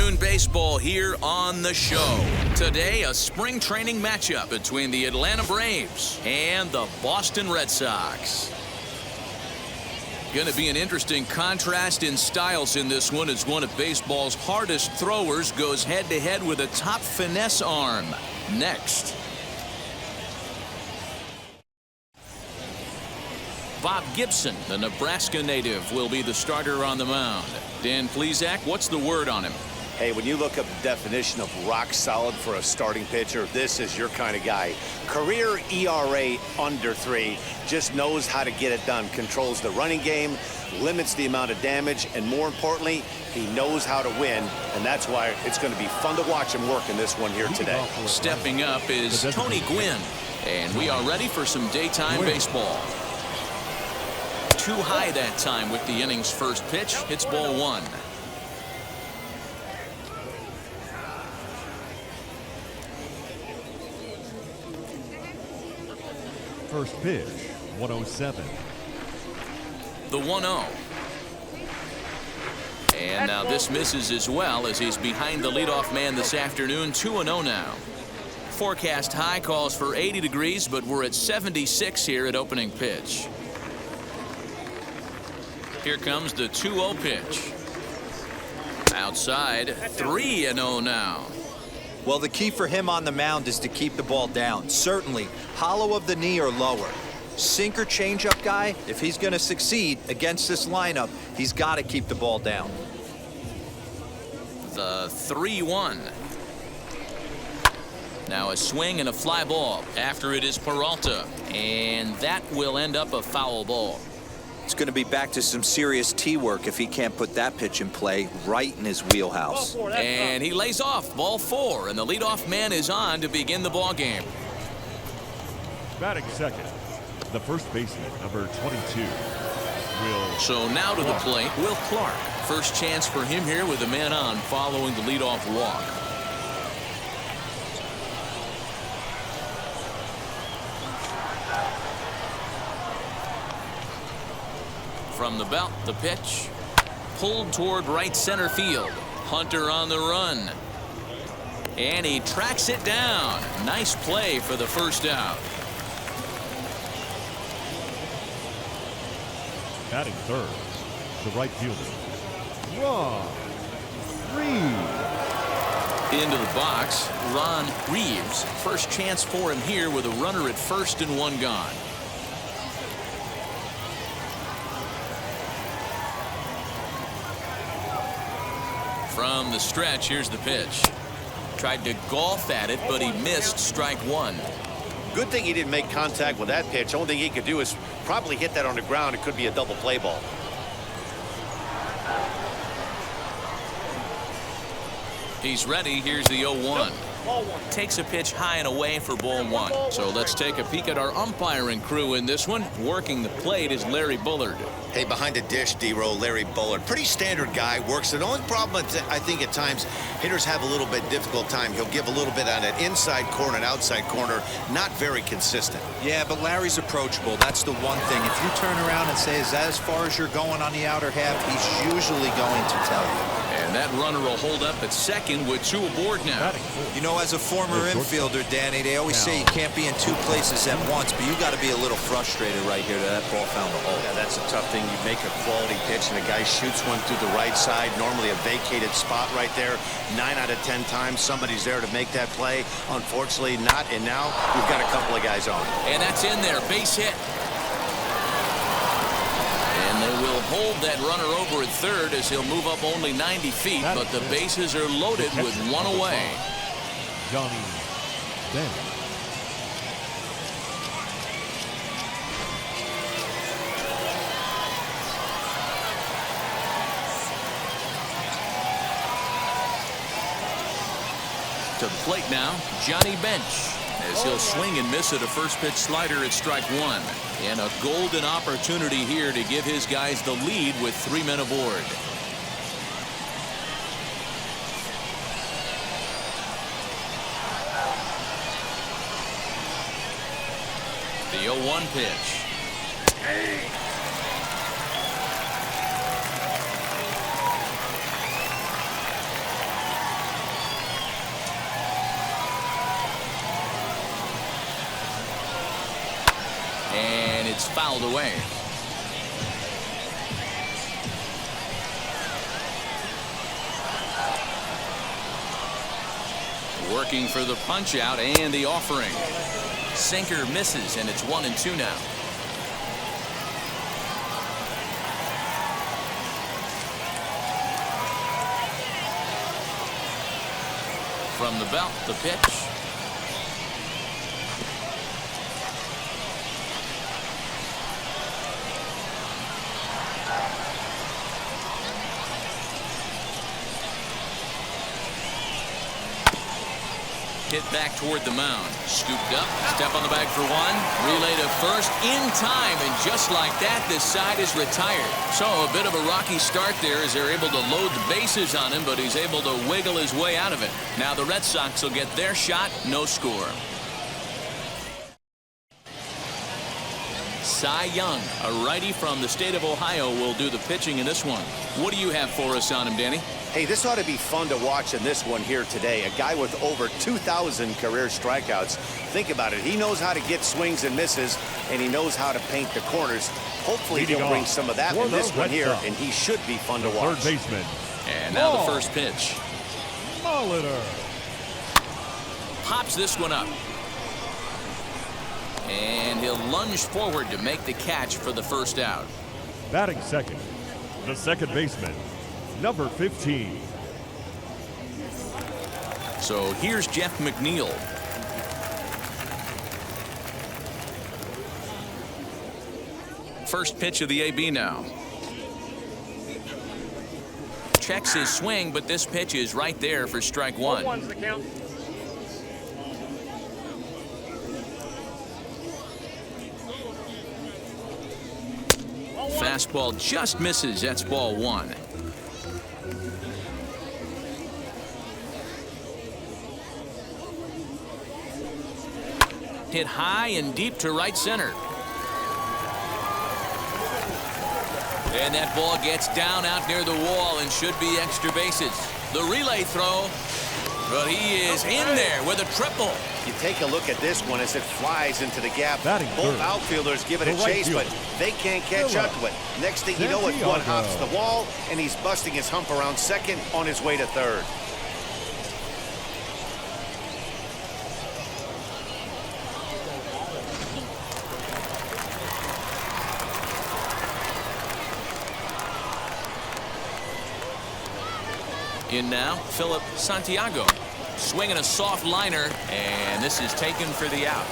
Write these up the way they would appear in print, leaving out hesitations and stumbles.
afternoon baseball here on the show. Today, a spring training matchup between the Atlanta Braves and the Boston Red Sox. Going to be an interesting contrast in styles in this one as one of baseball's hardest throwers goes head-to-head with a top finesse arm. Next. Bob Gibson, the Nebraska native, will be the starter on the mound. Dan Plesac, what's the word on him? Hey, when you look up the definition of rock solid for a starting pitcher, this is your kind of guy. Career ERA under 3, just knows how to get it done, controls the running game, limits the amount of damage, and more importantly, he knows how to win, and that's why it's going to be fun to watch him work in this one here today. Stepping up is Tony Gwynn, and we are ready for some daytime baseball. Too high that time with the inning's first pitch. It's ball 1. First pitch, 107. The 1-0. And now this misses as well as he's behind the leadoff man this afternoon. 2-0 now. Forecast high calls for 80 degrees, but we're at 76 here at opening pitch. Here comes the 2-0 pitch. Outside, 3-0 now. Well, the key for him on the mound is to keep the ball down. Certainly, hollow of the knee or lower. Sinker changeup guy, if he's going to succeed against this lineup, he's got to keep the ball down. The 3-1. Now a swing and a fly ball. After it is Peralta. And that will end up a foul ball. It's going to be back to some serious tee work if he can't put that pitch in play right in his wheelhouse. And he lays off. Ball 4, and the leadoff man is on to begin the ball game. Batting second, the first baseman, number 22, Will. So now to the plate, Will Clark. First chance for him here with a man on following the leadoff walk. From the belt, the pitch. Pulled toward right center field. Hunter on the run. And he tracks it down. Nice play for the first out. Batting third, the right fielder, Ron Reeves. Into the box, Ron Reeves. First chance for him here with a runner at first and 1 gone. From the stretch, here's the pitch. Tried to golf at it, but he missed strike 1. Good thing he didn't make contact with that pitch. Only thing he could do is probably hit that on the ground. It could be a double play ball. He's ready. Here's the 0-1. Takes a pitch high and away for ball 1. So let's take a peek at our umpiring crew in this one. Working the plate is Larry Bullard. Hey, behind the dish, D-Row, Larry Bullard. Pretty standard guy, works it. The only problem is I think at times hitters have a little bit difficult time. He'll give a little bit on that inside corner and outside corner. Not very consistent. Yeah, but Larry's approachable. That's the one thing. If you turn around and say, is that as far as you're going on the outer half, he's usually going to tell you. And that runner will hold up at second with 2 aboard now. You know, as a former infielder, Danny, they always say you can't be in 2 places at once, but you got to be a little frustrated right here that ball found the hole. Yeah, that's a tough thing. You make a quality pitch and a guy shoots one through the right side, normally a vacated spot right there. 9 out of 10 times somebody's there to make that play. Unfortunately not, and now we've got a couple of guys on. And that's in there, base hit. And they will hold that runner over at third as he'll move up only 90 feet, but the bases are loaded with 1 away. Johnny Bench. To the plate now, Johnny Bench, as he'll swing and miss at a first pitch slider at strike 1. And a golden opportunity here to give his guys the lead with 3 men aboard. The 0-1 pitch. fouled away. Working for the punch out and the offering. Sinker misses, and it's 1-2 now. From the belt, the pitch. Hit back toward the mound. Scooped up. Step on the bag for one. Relay to first in time. And just like that, this side is retired. So a bit of a rocky start there as they're able to load the bases on him, but he's able to wiggle his way out of it. Now the Red Sox will get their shot. No score. Cy Young, a righty from the state of Ohio, will do the pitching in this one. What do you have for us on him, Danny? Hey, this ought to be fun to watch in this one here today. A guy with over 2,000 career strikeouts. Think about it. He knows how to get swings and misses, and he knows how to paint the corners. Hopefully he'll bring some of that in this one here, and he should be fun to watch. Third baseman. And now the first pitch. Molitor. Pops this one up. And he'll lunge forward to make the catch for the first out. Batting second, the second baseman, number 15. So here's Jeff McNeil. First pitch of the AB now. Checks his swing, but this pitch is right there for strike one. One's the count. Fastball just misses. That's ball one. Hit high and deep to right center. And that ball gets down out near the wall and should be extra bases. The relay throw, but he is in there with a triple. You take a look at this one as it flies into the gap. Batting Both third. outfielders give it The a right chase, fielder. but they can't catch Miller. up to it. Next thing you know it, one Santiago. hops the wall, and he's busting his hump around second on his way to third. In now, Philip Santiago. Swinging a soft liner, and this is taken for the out.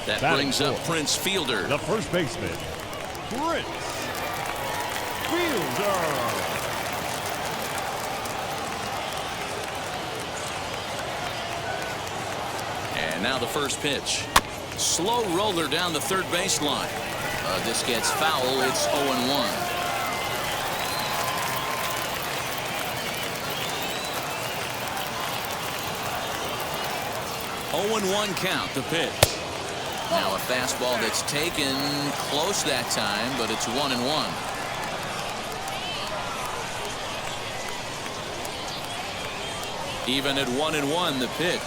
That Batting brings up fourth. Prince Fielder. The first baseman, Prince Fielder. And now the first pitch. Slow roller down the third baseline. This gets foul. It's 0-1. One count, the pitch. Now a fastball that's taken close that time, but it's 1-1. Even at 1-1, the pitch.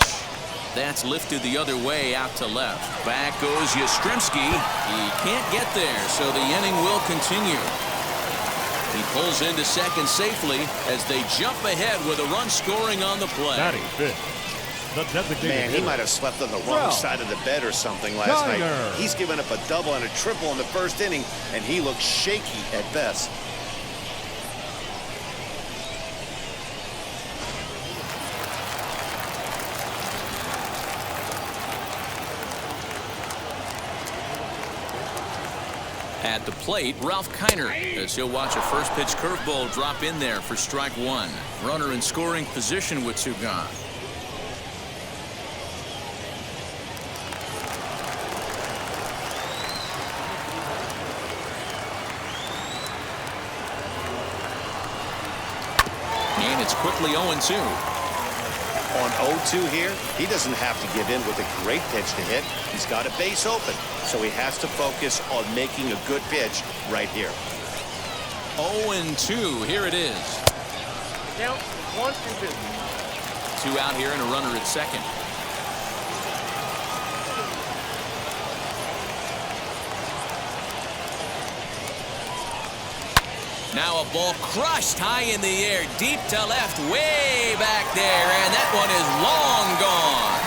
That's lifted the other way out to left. Back goes Yastrzemski. He can't get there, so the inning will continue. He pulls into second safely as they jump ahead with a run scoring on the play. Batting fifth, the designated Man, he hitter, might have slept on the wrong Ralph side of the bed or something last Kiner. night. He's given up a double and a triple in the first inning, and he looks shaky at best. At the plate, Ralph Kiner, as he'll watch a first pitch curveball drop in there for strike one. Runner in scoring position with two gone. And it's quickly 0-2. On 0-2 here, he doesn't have to give in with a great pitch to hit. He's got a base open, so he has to focus on making a good pitch right here. 0-2. Here it is. Count. Two out here and a runner at second. Now a ball crushed high in the air, deep to left, way back there, and that one is long gone.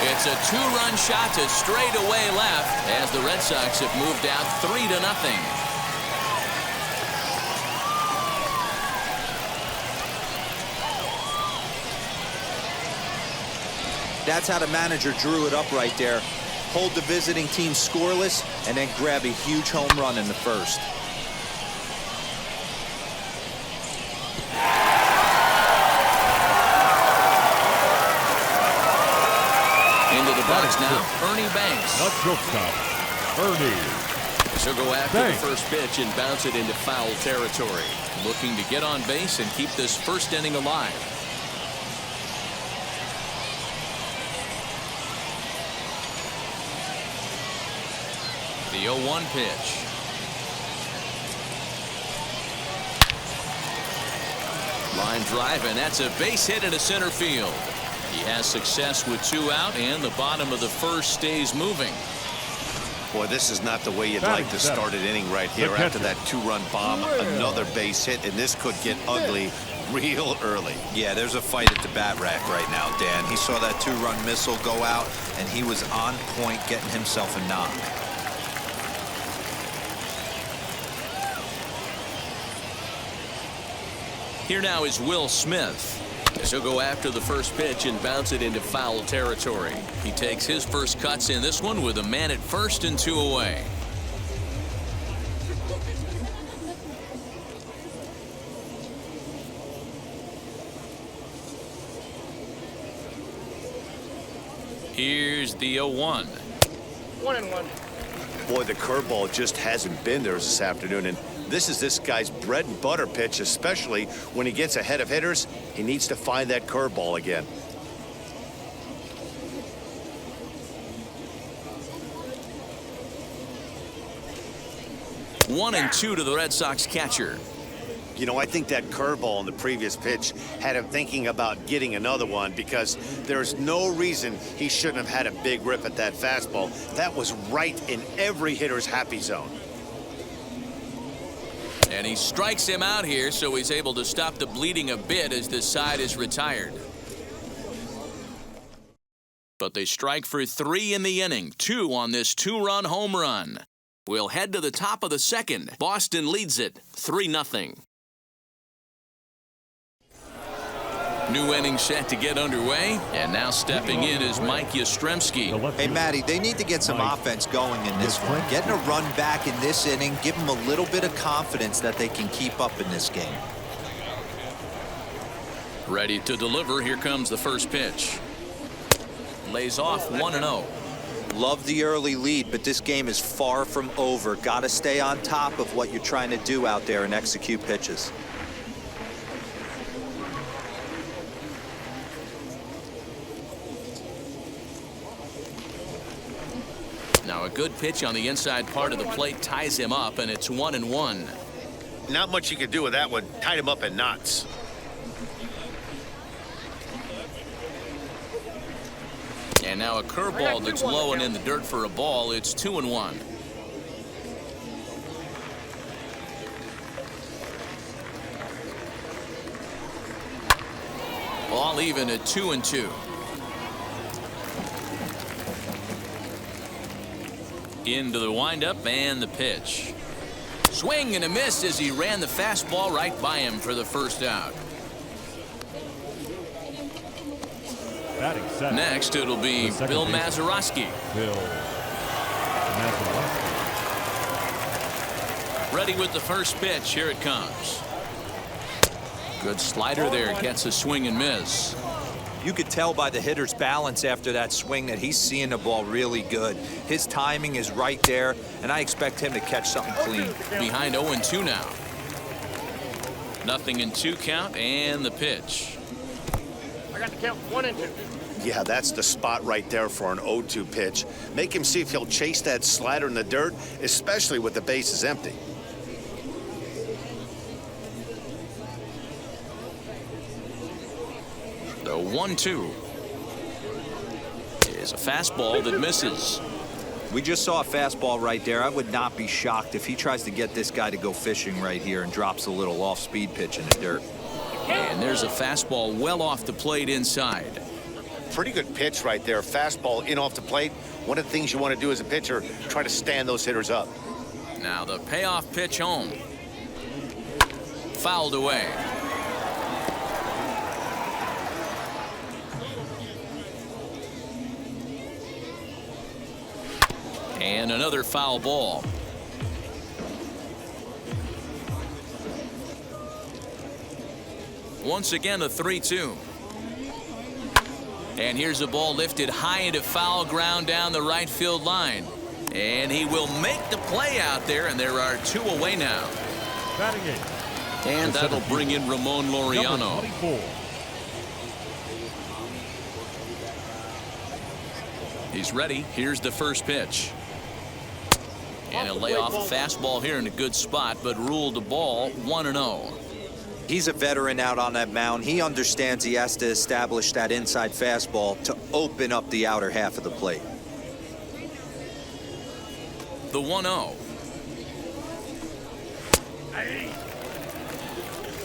It's a two-run shot to straightaway left as the Red Sox have moved out 3-0. That's how the manager drew it up right there. Hold the visiting team scoreless and then grab a huge home run in the first. Into the box now, Ernie Banks. Not shortstop, Ernie. She'll go after Banks. the first pitch and bounce it into foul territory. Looking to get on base and keep this first inning alive. The 0-1 pitch. Line drive, and that's a base hit into center field. He has success with two out, and the bottom of the first stays moving. Boy, this is not the way you'd like to start an inning right here after that two-run bomb. Another base hit, and this could get ugly real early. Yeah, there's a fight at the bat rack right now, Dan. He saw that two-run missile go out, and he was on point getting himself a knock. Here now is Will Smith. He'll go after the first pitch and bounce it into foul territory. He takes his first cuts in this one with a man at first and two away. Here's the 0-1. 1-1. Boy, the curveball just hasn't been there this afternoon, and this is this guy's bread and butter pitch, especially when he gets ahead of hitters. He needs to find that curveball again. One and two to the Red Sox catcher. You know, I think that curveball in the previous pitch had him thinking about getting another one, because there's no reason he shouldn't have had a big rip at that fastball. That was right in every hitter's happy zone. And he strikes him out here, so he's able to stop the bleeding a bit as this side is retired. But they strike for three in the inning, two on this two-run home run. We'll head to the top of the second. Boston leads it 3-0. New inning set to get underway, and now stepping in is Mike Yastrzemski. Hey, Matty, they need to get some offense going in this one. Getting a run back in this inning, give them a little bit of confidence that they can keep up in this game. Ready to deliver. Here comes the first pitch. Lays off 1-0. Love the early lead, but this game is far from over. Got to stay on top of what you're trying to do out there and execute pitches. Now a good pitch on the inside part of the plate ties him up, and it's 1-1. Not much you could do with that one. Tied him up in knots. And now a curveball that's low and in the dirt for a ball. It's 2-1. Ball even at 2-2. Into the windup and the pitch. Swing and a miss as he ran the fastball right by him for the first out. Next, it'll be Bill Mazeroski. Ready with the first pitch. Here it comes. Good slider there. Gets a swing and miss. You could tell by the hitter's balance after that swing that he's seeing the ball really good. His timing is right there, and I expect him to catch something clean. Behind 0-2 now. 0-2 count and the pitch. I got the count 1-2. Yeah, that's the spot right there for an 0-2 pitch. Make him see if he'll chase that slider in the dirt, especially with the bases empty. The 1-2 is a fastball that misses. We just saw a fastball right there. I would not be shocked if he tries to get this guy to go fishing right here and drops a little off-speed pitch in the dirt. And there's a fastball well off the plate inside. Pretty good pitch right there. Fastball in off the plate. One of the things you want to do as a pitcher, try to stand those hitters up. Now the payoff pitch home. Fouled away. And another foul ball. Once again, a 3-2. And here's a ball lifted high into foul ground down the right field line. And he will make the play out there, and there are 2 away now. Batting 8. And that'll bring in Ramon Laureano. Number 24. He's ready. Here's the first pitch. And he'll lay off a fastball here in a good spot, but ruled the ball 1-0. He's a veteran out on that mound. He understands he has to establish that inside fastball to open up the outer half of the plate. The 1-0.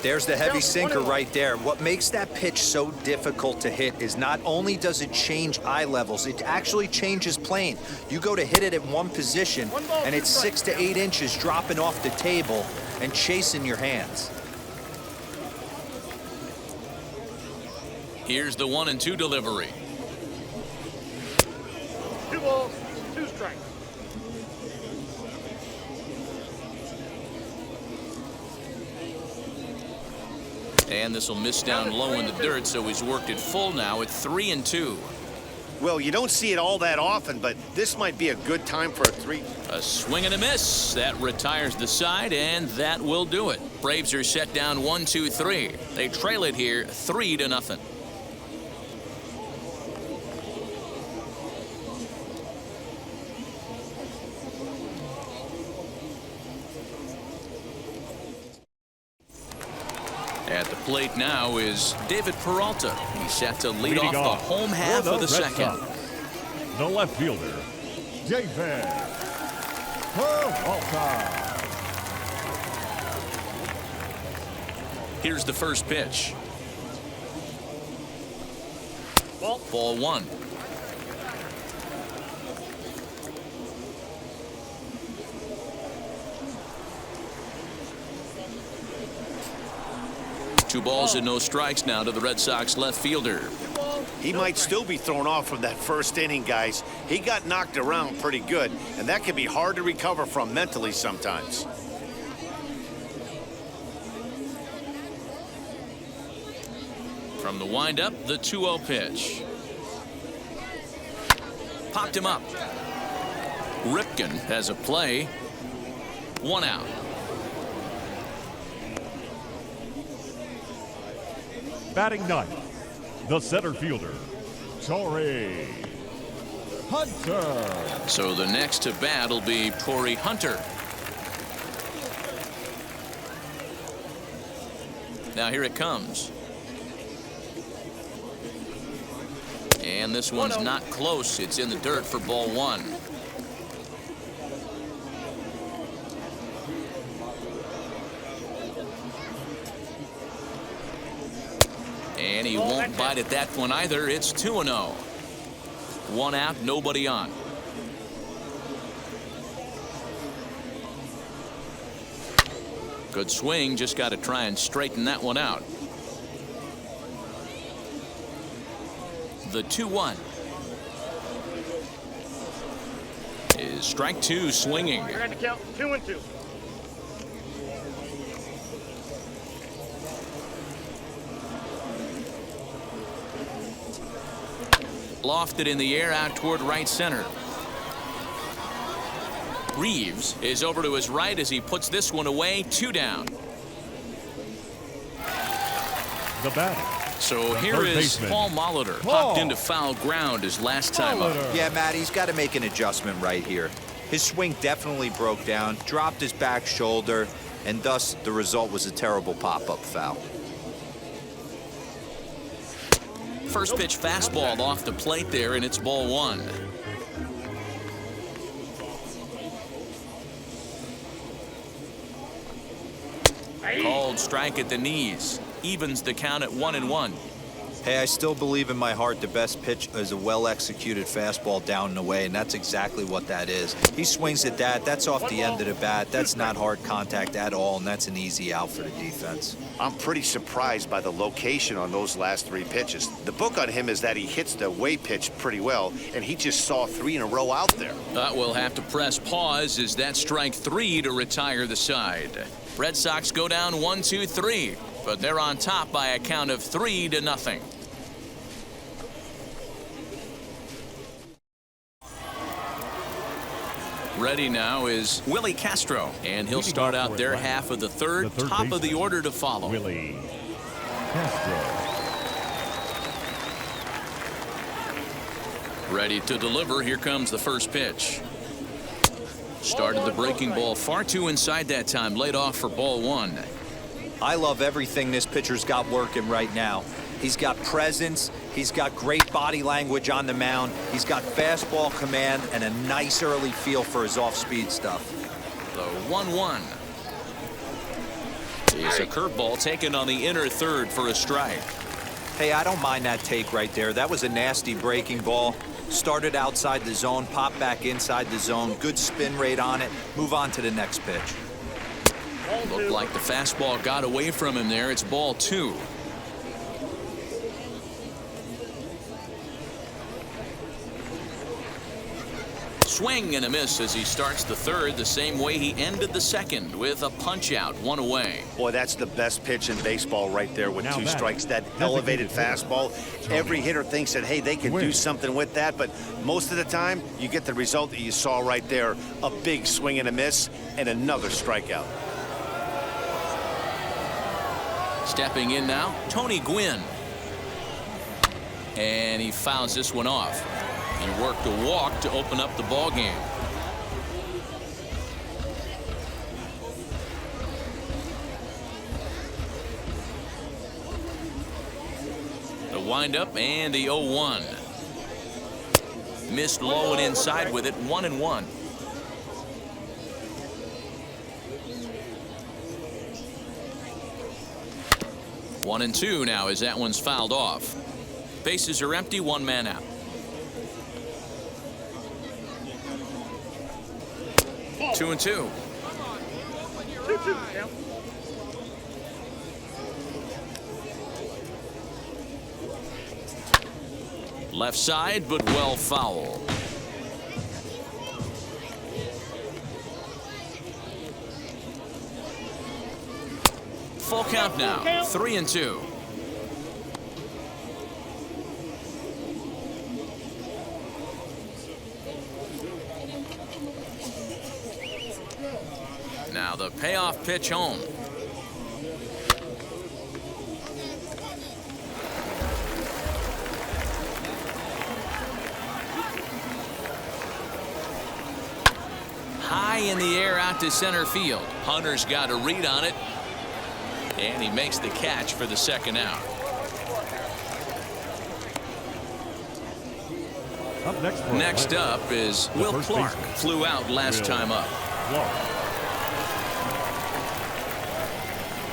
There's the heavy sinker right there. What makes that pitch so difficult to hit is not only does it change eye levels, it actually changes plane. You go to hit it at one position, and it's 6 to 8 inches dropping off the table and chasing your hands. Here's the 1-2 delivery. 2 balls, 2 strikes. And this will miss down low in the dirt, so he's worked it full now at 3-2. Well, you don't see it all that often, but this might be a good time for a 3. A swing and a miss. That retires the side, and that will do it. Braves are set down 1-2-3. They trail it here 3-0. At the plate now is David Peralta. He's set to lead off the home half of the second. The left fielder, David Peralta. Here's the first pitch. Ball 1. Two balls and no strikes now to the Red Sox left fielder. He might still be thrown off from that first inning, guys. He got knocked around pretty good, and that can be hard to recover from mentally sometimes. From the windup, the 2-0 pitch. Popped him up. Ripken has a play. 1 out. Batting 9th, the center fielder, Torrey Hunter. So the next to bat will be Torrey Hunter. Now here it comes. And this one's not close. It's in the dirt for ball 1. And he won't bite at that one either. It's 2-0. 1 out, nobody on. Good swing, just got to try and straighten that one out. The 2-1 is strike 2 swinging. You're going to count 2-2. Lofted in the air out toward right center. Reeves is over to his right as he puts this one away. 2 down. The batter, So here third is baseman, Paul Molitor. Paul. Popped into foul ground his last time up. Molitor. Yeah, Matt, he's got to make an adjustment right here. His swing definitely broke down, dropped his back shoulder, and thus the result was a terrible pop-up foul. First pitch fastball off the plate there, and it's ball one. Called strike at the knees. Evens the count at 1-1. Hey, I still believe in my heart the best pitch is a well-executed fastball down and away, and that's exactly what that is. He swings at that. That's off the end of the bat. That's not hard contact at all, and that's an easy out for the defense. I'm pretty surprised by the location on those last 3 pitches. The book on him is that he hits the away pitch pretty well, and he just saw 3 in a row out there. We'll have to press pause as that strike 3 to retire the side. Red Sox go down 1-2-3, but they're on top by a count of 3-0. Ready now is Willie Castro, and he'll start out their half of the third top of the order to follow. Willie Castro. Ready to deliver. Here comes the first pitch. Started the breaking ball far too inside that time. Laid off for ball one. I love everything this pitcher's got working right now. He's got presence. He's got great body language on the mound. He's got fastball command and a nice early feel for his off-speed stuff. The 1-1. Is a curveball taken on the inner third for a strike. Hey, I don't mind that take right there. That was a nasty breaking ball. Started outside the zone, popped back inside the zone. Good spin rate on it. Move on to the next pitch. Looked like the fastball got away from him there. It's ball 2. Swing and a miss as he starts the third the same way he ended the second, with a punch out, 1 away. Boy, that's the best pitch in baseball right there with Now 2 batting, strikes. That designated elevated hitter, fastball. Tony. Every hitter thinks that, hey, they can do Win. something with that, but most of the time you get the result that you saw right there. A big swing and a miss and another strikeout. Stepping in now, Tony Gwynn. And he fouls this one off. He worked a walk to open up the ball game. The windup and the 0-1. Missed low and inside with it, 1-1. One and two now as that one's fouled off. Bases are empty, 1 man out. 2-2. 2-2, count. Left side, but well foul. Full count now, 3-2. Now the payoff pitch home. High in the air out to center field. Hunter's got a read on it. And he makes the catch for the second out. Up next. for Next Atlanta, up is the Will first Clark. baseman, Flew out last Will time up. Clark.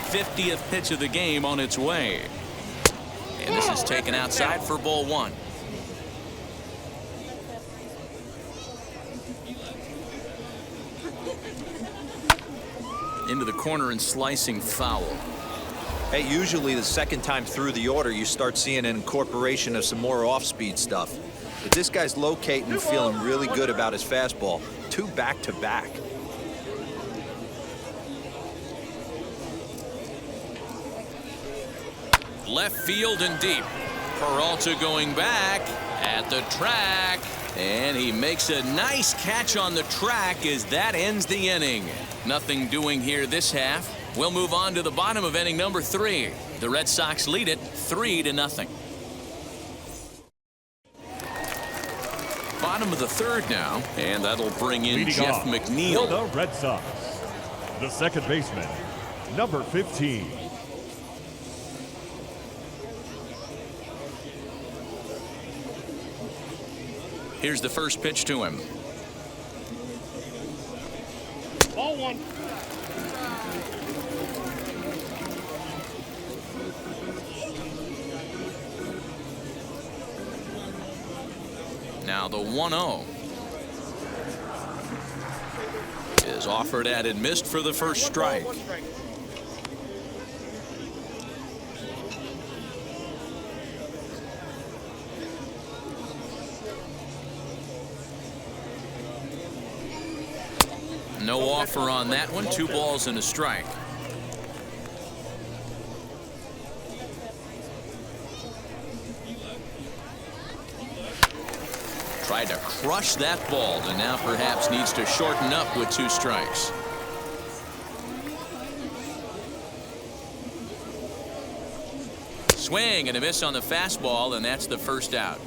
50th pitch of the game on its way. And this is taken outside for ball one. Into the corner and slicing foul. Hey, usually the second time through the order, you start seeing an incorporation of some more off-speed stuff. But this guy's locating and feeling really good about his fastball. 2 back-to-back. Left field and deep. Peralta going back at the track. And he makes a nice catch on the track as that ends the inning. Nothing doing here this half. We'll move on to the bottom of inning number 3. The Red Sox lead it 3-0. Bottom of the third now, and that'll bring in Leading Jeff off McNeil. for the Red Sox, the second baseman, number 15. Here's the first pitch to him. Ball one. Now the 1-0 is offered at and missed for the first strike. No offer on that one. 2 balls and a strike. Tried to crush that ball, and now perhaps needs to shorten up with 2 strikes. Swing and a miss on the fastball, and that's the first out.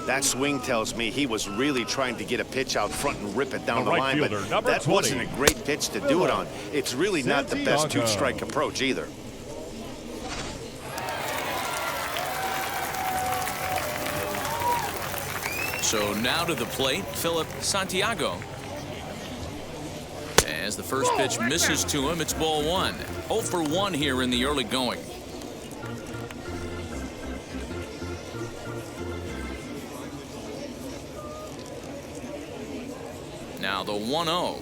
That swing tells me he was really trying to get a pitch out front and rip it down The the right line, but fielder, number that 20. wasn't a great pitch to do it on. It's really not the best Santiago. 2-strike approach either. So now to the plate, Philip Santiago. As the first pitch misses to him, it's ball 1. 0 for 1 here in the early going. Now the 1-0.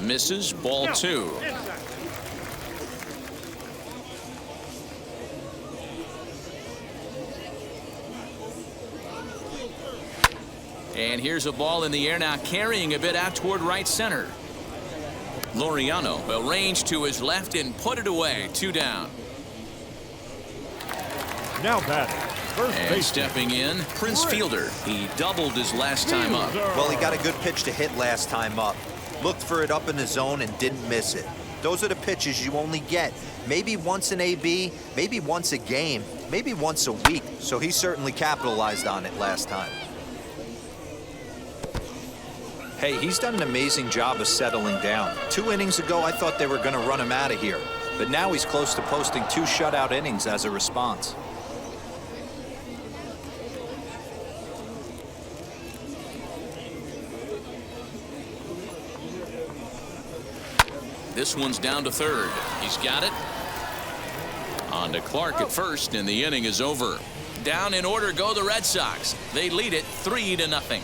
Misses, ball 2. And here's a ball in the air now, carrying a bit out toward right center. Laureano will range to his left and put it away. 2 down. Now batting, first And baseman, stepping in, Prince Fielder. He doubled his last time up. Well, he got a good pitch to hit last time up. Looked for it up in the zone and didn't miss it. Those are the pitches you only get. Maybe once an AB, maybe once a game, maybe once a week. So he certainly capitalized on it last time. Hey, he's done an amazing job of settling down. 2 innings ago, I thought they were going to run him out of here. But now he's close to posting 2 shutout innings as a response. This one's down to third. He's got it. On to Clark at first, and the inning is over. Down in order go the Red Sox. They lead it 3-0.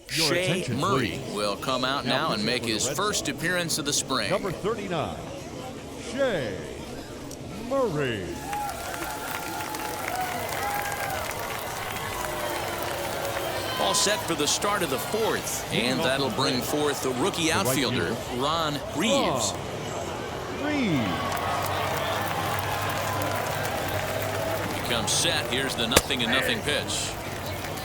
Your Shea attention, Murray please. will come out now and make his first appearance of the spring. Number 39, Shea Murray. All set for the start of the fourth, and that'll bring forth the rookie outfielder, Ron Reeves. He comes set. Here's the 0-0 pitch.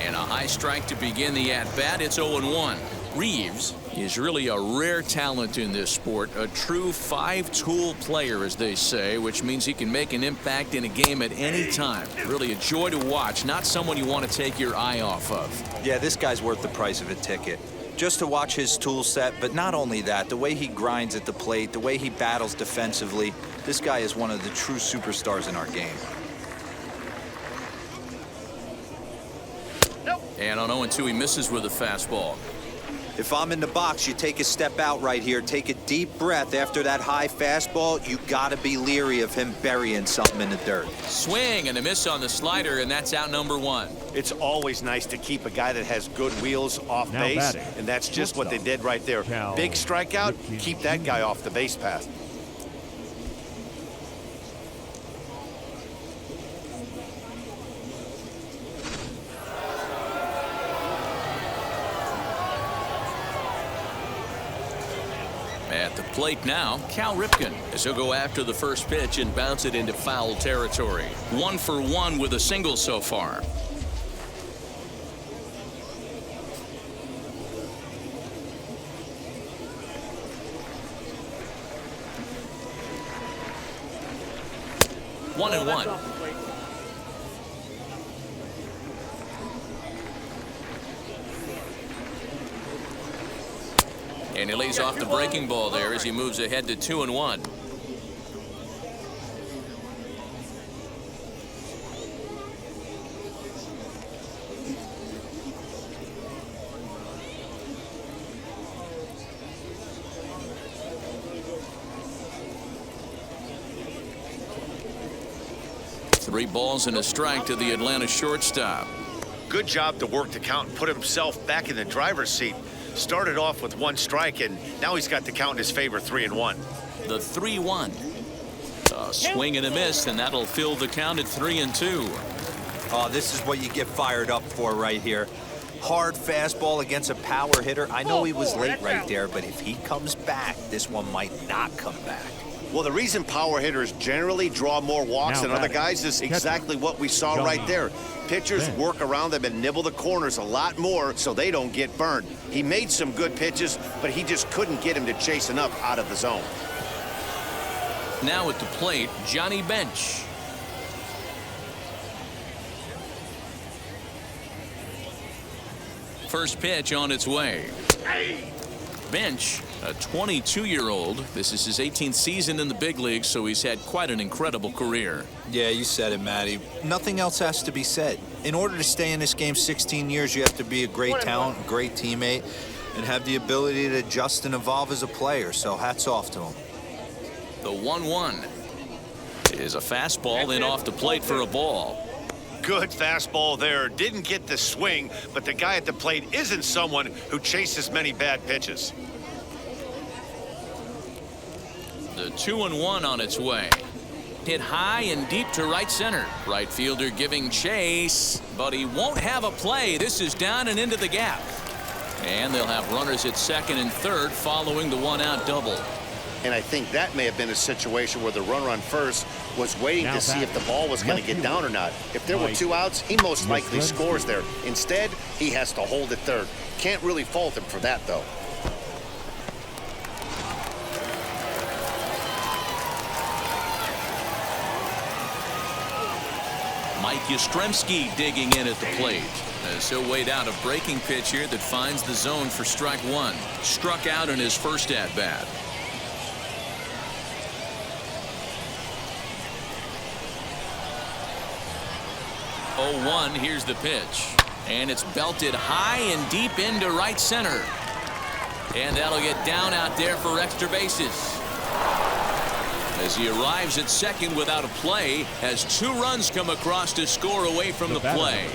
And a high strike to begin the at-bat. It's 0-1. Reeves is really a rare talent in this sport, a true 5-tool player, as they say, which means he can make an impact in a game at any time. Really a joy to watch, not someone you want to take your eye off of. Yeah, this guy's worth the price of a ticket. Just to watch his tool set, but not only that, the way he grinds at the plate, the way he battles defensively, this guy is one of the true superstars in our game. And on 0-2, he misses with a fastball. If I'm in the box, you take a step out right here, take a deep breath after that high fastball. You got to be leery of him burying something in the dirt. Swing and a miss on the slider, and that's out number 1. It's always nice to keep a guy that has good wheels off Now base, batting, and that's just what they did right there. Cal Big strikeout, Ripken keep that guy off the base path. At the plate now, Cal Ripken, as he'll go after the first pitch and bounce it into foul territory. 1 for 1 with a single so far. 1-1. And he lays off the breaking ball there as he moves ahead to 2-1. Three balls and a strike to the Atlanta shortstop. Good job to work the count and put himself back in the driver's seat. Started off with 1 strike, and now he's got the count in his favor, 3-1. The 3-1. A swing and a miss, and that'll fill the count at 3-2. Oh, this is what you get fired up for right here. Hard fastball against a power hitter. I know he was late right there, but if he comes back, this one might not come back. Well, the reason power hitters generally draw more walks Now than other batting, guys is exactly what we saw right there. Pitchers work around them and nibble the corners a lot more so they don't get burned. He made some good pitches, but he just couldn't get him to chase enough out of the zone. Now at the plate, Johnny Bench. First pitch on its way. Bench, a 22-year-old. This is his 18th season in the big leagues, so he's had quite an incredible career. Yeah, you said it, Matty. Nothing else has to be said. In order to stay in this game 16 years, you have to be a great talent, a great teammate, and have the ability to adjust and evolve as a player, so hats off to him. The 1-1 is a fastball in off the plate for a ball. Good fastball there. Didn't get the swing, but the guy at the plate isn't someone who chases many bad pitches. The 2-1 on its way. Hit high and deep to right center. Right fielder giving chase, but he won't have a play. This is down and into the gap. And they'll have runners at second and third following the one-out double. And I think that may have been a situation where the runner on first was waiting to see if the ball was going to get down or not. If there were 2 outs, he most likely scores there. Instead, he has to hold at third. Can't really fault him for that, though. Mike Yastrzemski digging in at the plate. As he'll wait out a breaking pitch here that finds the zone for strike 1. Struck out in his first at-bat. 0-1, here's the pitch. And it's belted high and deep into right center. And that'll get down out there for extra bases. As he arrives at second without a play, has 2 runs come across to score away from the play.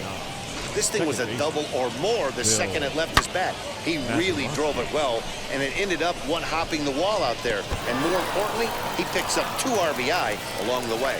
This thing was a double or more the second it left his bat. He really drove it well, and it ended up one-hopping the wall out there. And more importantly, he picks up 2 RBI along the way.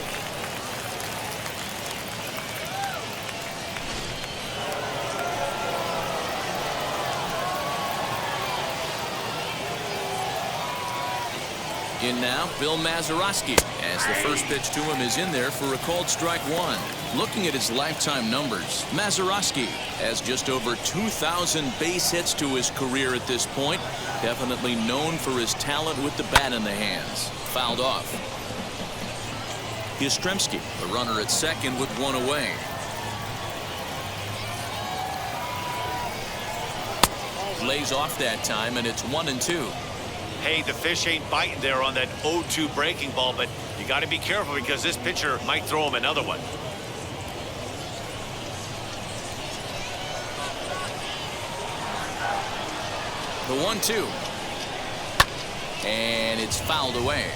In now, Bill Mazeroski, as the first pitch to him is in there for a called strike 1. Looking at his lifetime numbers, Mazeroski has just over 2,000 base hits to his career at this point. Definitely known for his talent with the bat in the hands. Fouled off. Yastrzemski, the runner at second with 1 away. Lays off that time, and it's 1-2. Hey, the fish ain't biting there on that 0-2 breaking ball, but you got to be careful because this pitcher might throw him another one. The 1-2. And it's fouled away.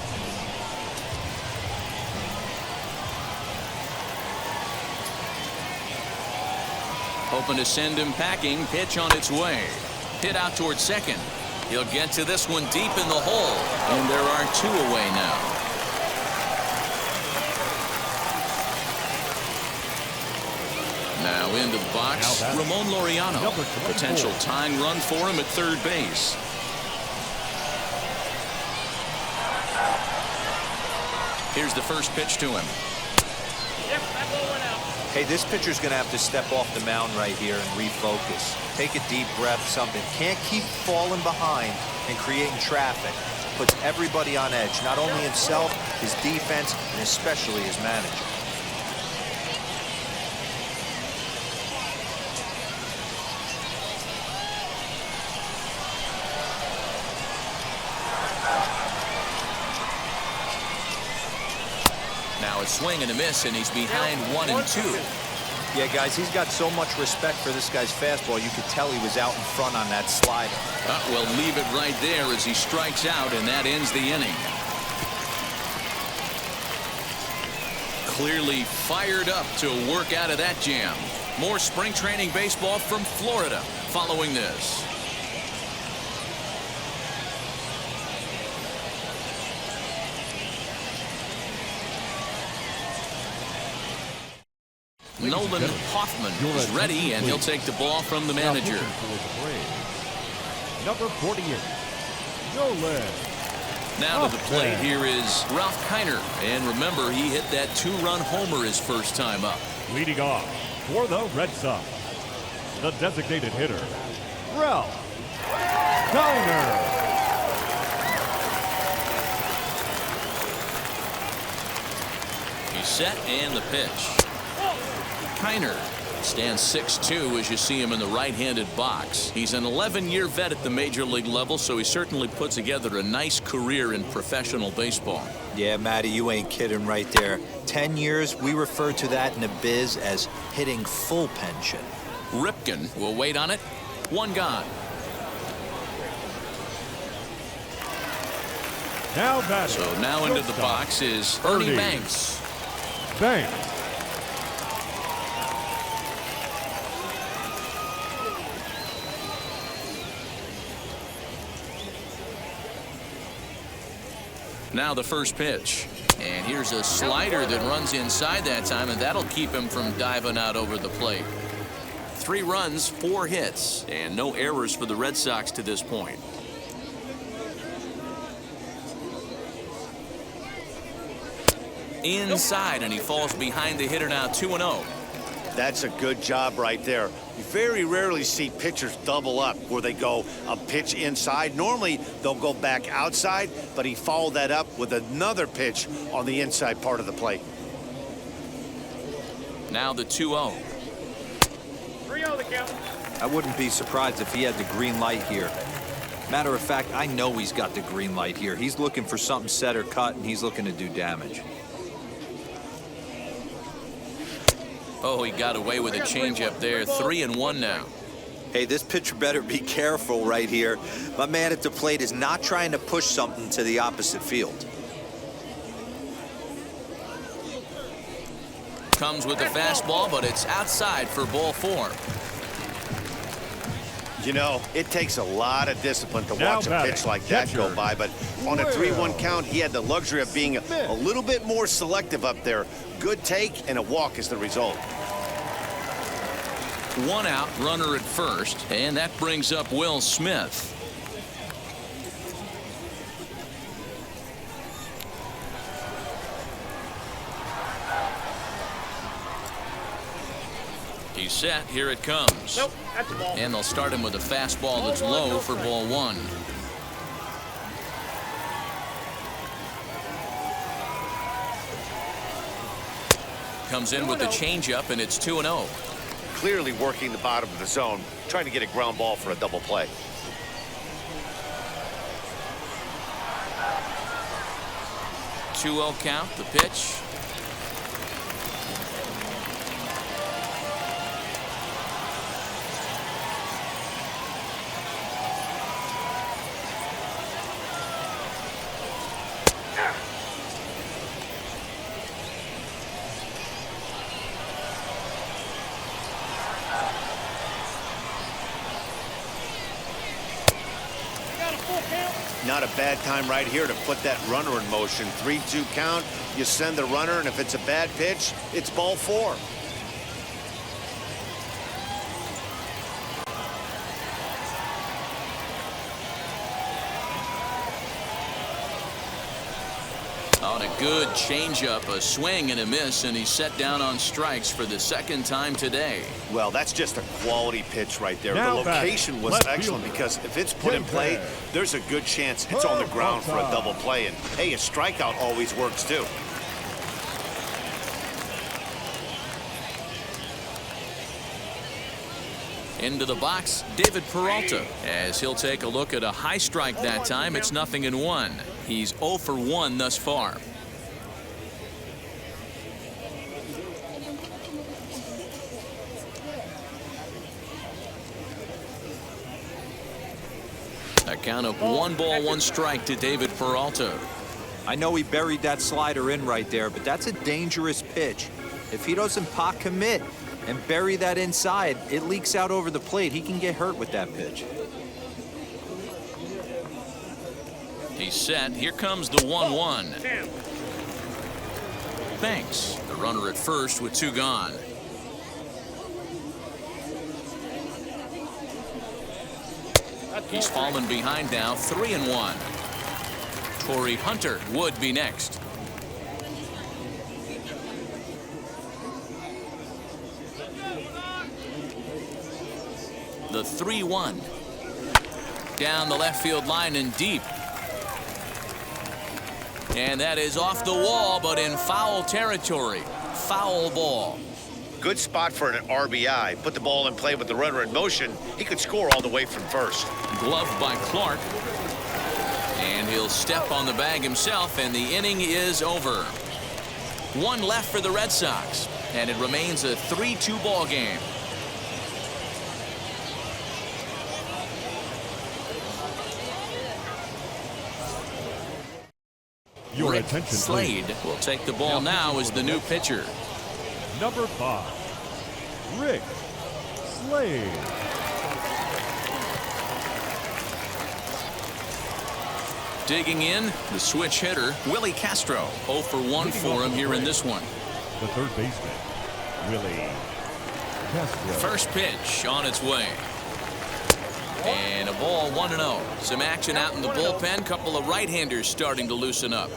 Hoping to send him packing. Pitch on its way. Hit out towards second. He'll get to this one deep in the hole. And there are 2 away now. Now into the box, Ramon Laureano. Potential tying run for him at third base. Here's the first pitch to him. Hey, this pitcher's going to have to step off the mound right here and refocus. Take a deep breath, something. Can't keep falling behind and creating traffic. puts everybody on edge, not only himself, his defense, and especially his manager. Now a swing and a miss, and he's behind 1-2. Yeah, guys, he's got so much respect for this guy's fastball. You could tell he was out in front on that slider. We'll leave it right there as he strikes out, and that ends the inning. Clearly fired up to work out of that jam. More spring training baseball from Florida following this. Nolan Hoffman is ready, and he'll take the ball from the manager. Number 48, Nolan. Now to the plate here is Ralph Kiner. And remember, he hit that two-run homer his first time up. Leading off for the Red Sox, the designated hitter, Ralph Kiner. He's set, and the pitch. Kiner stands 6'2" as you see him in the right-handed box. He's an 11-year vet at the major league level, so he certainly put together a nice career in professional baseball. Yeah, Matty, you ain't kidding right there. 10 years, we refer to that in the biz as hitting full pension. Ripken will wait on it. One gone. Now batting. So now into the box is Ernie Banks. Banks. Now the first pitch. And here's a slider that runs inside that time, and that'll keep him from diving out over the plate. 3 runs, 4 hits, and no errors for the Red Sox to this point. Inside, and he falls behind the hitter now, 2-0. That's a good job right there. You very rarely see pitchers double up where they go a pitch inside. Normally, they'll go back outside, but he followed that up with another pitch on the inside part of the plate. Now the 2-0. 3-0 the count. I wouldn't be surprised if he had the green light here. Matter of fact, I know he's got the green light here. He's looking for something set or cut, and he's looking to do damage. Oh, he got away with a changeup there. 3-1 now. Hey, this pitcher better be careful right here. My man at the plate is not trying to push something to the opposite field. Comes with the fastball, but it's outside for ball 4. You know, it takes a lot of discipline to Now watch a batting, pitch like that go catcher. by, but on a 3-1 count, he had the luxury of being a little bit more selective up there. Good take, and a walk is the result. 1 out, runner at first, and that brings up Will Smith. He's set. Here it comes. Nope, that's a ball. And they'll start him with a fastball that's low for ball 1. Comes in with the changeup, and it's 2-0. Clearly working the bottom of the zone, trying to get a ground ball for a double play. Two-0 count, the pitch. Not a bad time right here to put that runner in motion. 3-2 count, you send the runner, and if it's a bad pitch, it's ball 4. On a good changeup, a swing and a miss, and he's set down on strikes for the second time today. Well, that's just a quality pitch right there. Now The location was left excellent fielder. because if it's put in play, there's a good chance it's on the ground for a double play. And hey, a strikeout always works too. Into the box, David Peralta, as he'll take a look at a high strike that time. It's 0-1. He's 0 for 1 thus far. A count of 1 ball, 1 strike to David Peralta. I know he buried that slider in right there, but that's a dangerous pitch. If he doesn't pot commit and bury that inside, it leaks out over the plate. He can get hurt with that pitch. He's set. Here comes the 1-1. Thanks. The runner at first with 2 gone. He's fallen behind now, 3-1. Torrey Hunter would be next. The 3-1. Down the left field line and deep. And that is off the wall, but in foul territory. Foul ball. Good spot for an RBI. Put the ball in play with the runner in motion. He could score all the way from first. Gloved by Clark. And he'll step on the bag himself, and the inning is over. 1 left for the Red Sox, and it remains a 3-2 ball game. Your Rick attention, Slade please. will take the ball now as the new pitcher. Number 5, Rick Slade. Digging in, the switch hitter, Willie Castro. 0 for 1 for him here in this one. The third baseman, Willie Castro. First pitch on its way. And a ball 1-0. Some action out in the bullpen. Couple of right-handers starting to loosen up.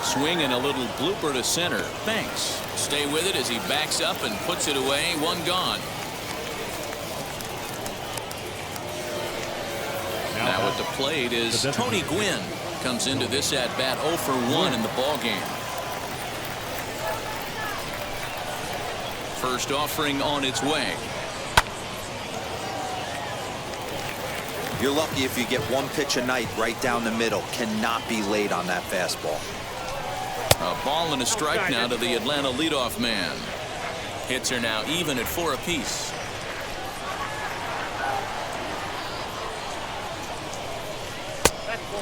Swing and a little blooper to center. Thanks. Stay with it as he backs up and puts it away. 1 gone. Now at the plate is Tony Gwynn. Comes into this at bat 0 for 1 in the ball game. First offering on its way. You're lucky if you get 1 pitch a night right down the middle. Cannot be late on that fastball. A ball and a strike now to the Atlanta leadoff man. Hits are now even at 4 apiece.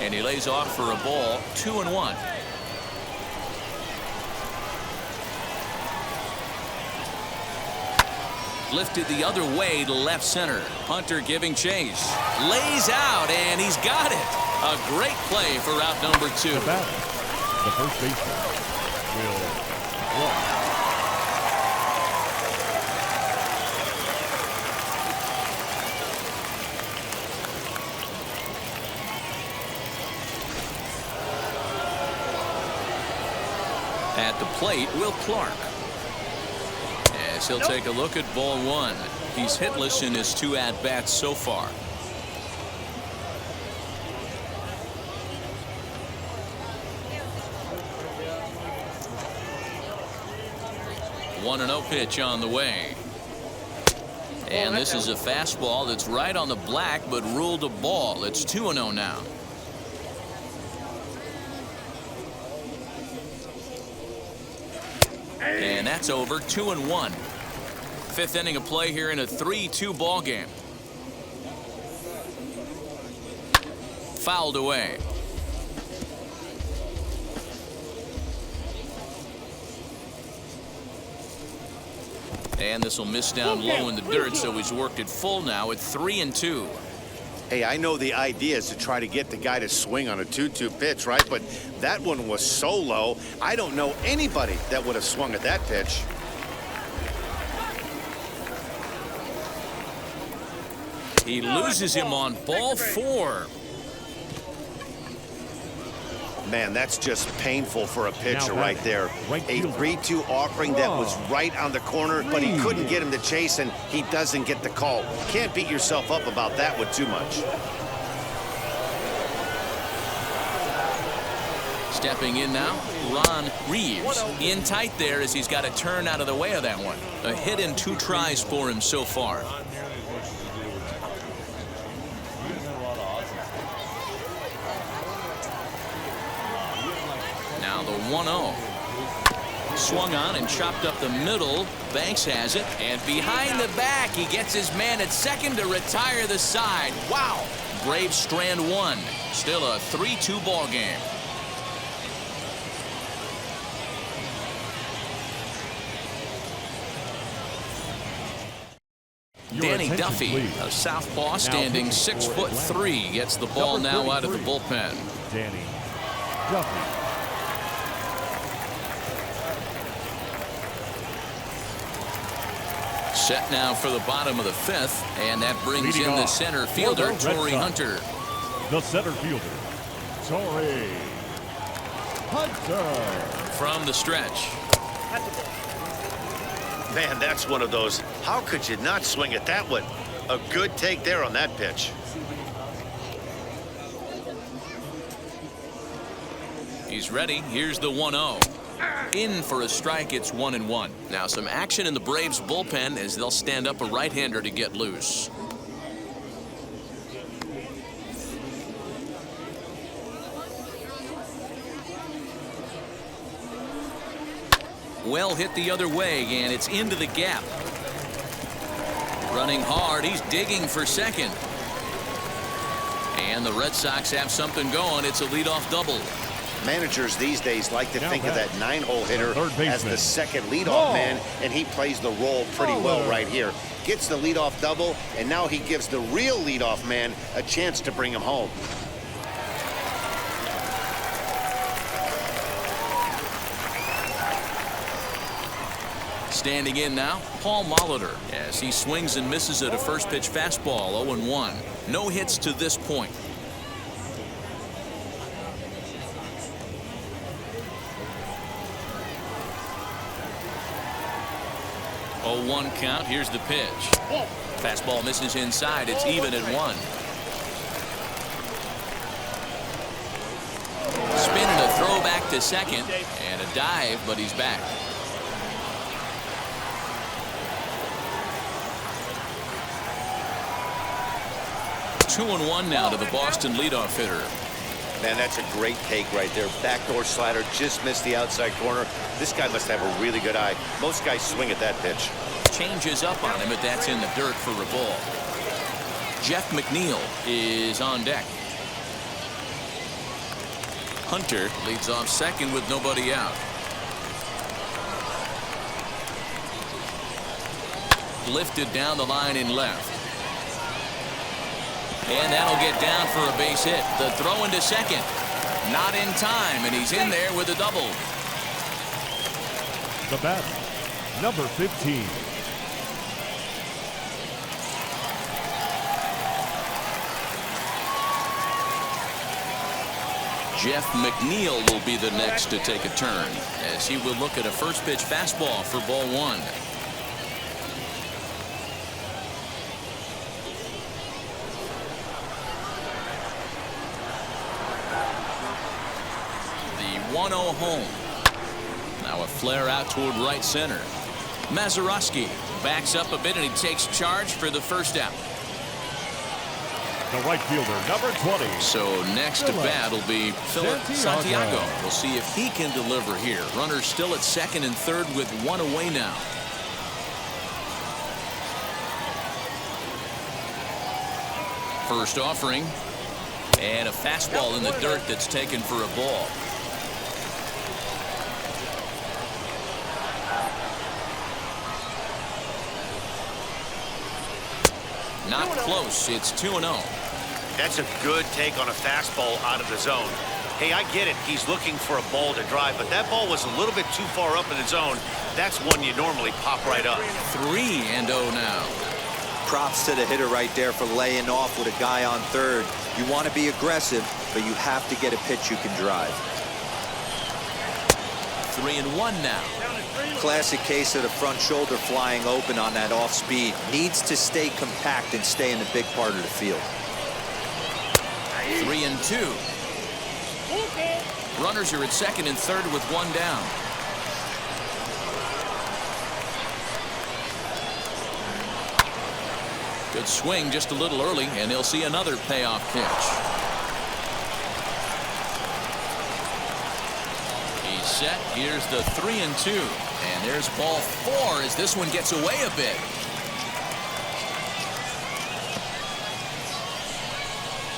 And he lays off for a ball. 2-1. Lifted the other way to left center. Hunter giving chase. Lays out, and he's got it. A great play for route number 2. The batter, the first baseman, Will Clark. At the plate, Will Clark. As he'll take a look at ball 1. He's hitless in his 2 at-bats so far. One 1-0 pitch on the way. And this is a fastball that's right on the black, but ruled a ball. It's 2-0 now. And that's over. 2-1. 5th inning of play here in a 3-2 ball game. Fouled away. And this will miss down low in the dirt, so he's worked it full now at 3-2. Hey, I know the idea is to try to get the guy to swing on a 2-2 pitch, right? But that one was so low, I don't know anybody that would have swung at that pitch. He loses him on ball 4. Man, that's just painful for a pitcher right there. Right A fielder. 3-2 offering that was right on the corner, but he couldn't get him to chase, and he doesn't get the call. Can't beat yourself up about that one too much. Stepping in now, Ron Reeves. In tight there as he's got a turn out of the way of that one. A hit in 2 tries for him so far. Now the 1-0. Swung on and chopped up the middle. Banks has it. And behind the back, he gets his man at second to retire the side. Wow. Braves strand 1. Still a 3-2 ball game. Danny Duffy, please. a southpaw standing 6'3", gets the ball now out of the bullpen. Danny Duffy. Set now for the bottom of the 5th, and that brings Leading in the off center for fielder, the Red Torrey Sox. Hunter. The center fielder, Torrey Hunter. From the stretch. Man, that's one of those. How could you not swing at that one? A good take there on that pitch. He's ready. Here's the 1-0. In for a strike. It's 1-1. Now some action in the Braves bullpen as they'll stand up a right-hander to get loose. Well hit the other way, and it's into the gap. Running hard, he's digging for second. And the Red Sox have something going. It's a leadoff double. Managers these days like to Now think of back, that 9-hole hitter third baseman. as the second leadoff Whoa. man, and he plays the role pretty well right here. Gets the leadoff double, and now he gives the real leadoff man a chance to bring him home. Standing in now, Paul Molitor, as he swings and misses at a first pitch fastball, 0-1. No hits to this point. 0-1 count. Here's the pitch. Fastball misses inside. It's even at 1. Spinning a throw back to second, and a dive, but he's back. Two and 1 now to the Boston leadoff hitter. Man, that's a great take right there. Backdoor slider, just missed the outside corner. This guy must have a really good eye. Most guys swing at that pitch. Changes up on him, but that's in the dirt for a ball. Jeff McNeil is on deck. Hunter leads off second with nobody out. Lifted down the line in left. And that'll get down for a base hit. The throw into second. Not in time, and he's in there with a double. The batter, number 15. Jeff McNeil will be the next to take a turn as he will look at a first pitch fastball for ball 1. The 1-0 home. Now a flare out toward right center. Mazeroski backs up a bit and he takes charge for the first out. The right fielder, number 20. So next to bat will be Philip Santiago. We'll see if he can deliver here. Runners still at second and third with 1 away now. First offering. And a fastball in the dirt that's taken for a ball. Not close. It's 2-0. That's a good take on a fastball out of the zone. Hey, I get it. He's looking for a ball to drive, but that ball was a little bit too far up in the zone. That's one you normally pop right up. 3-0 now. Props to the hitter right there for laying off with a guy on third. You want to be aggressive, but you have to get a pitch you can drive. 3-1 now. Classic case of the front shoulder flying open on that off speed. Needs to stay compact and stay in the big part of the field. 3-2. Runners are at second and third with one down. Good swing just a little early, and they'll see another payoff pitch. He's set. Here's the 3-2. And there's ball 4 as this one gets away a bit.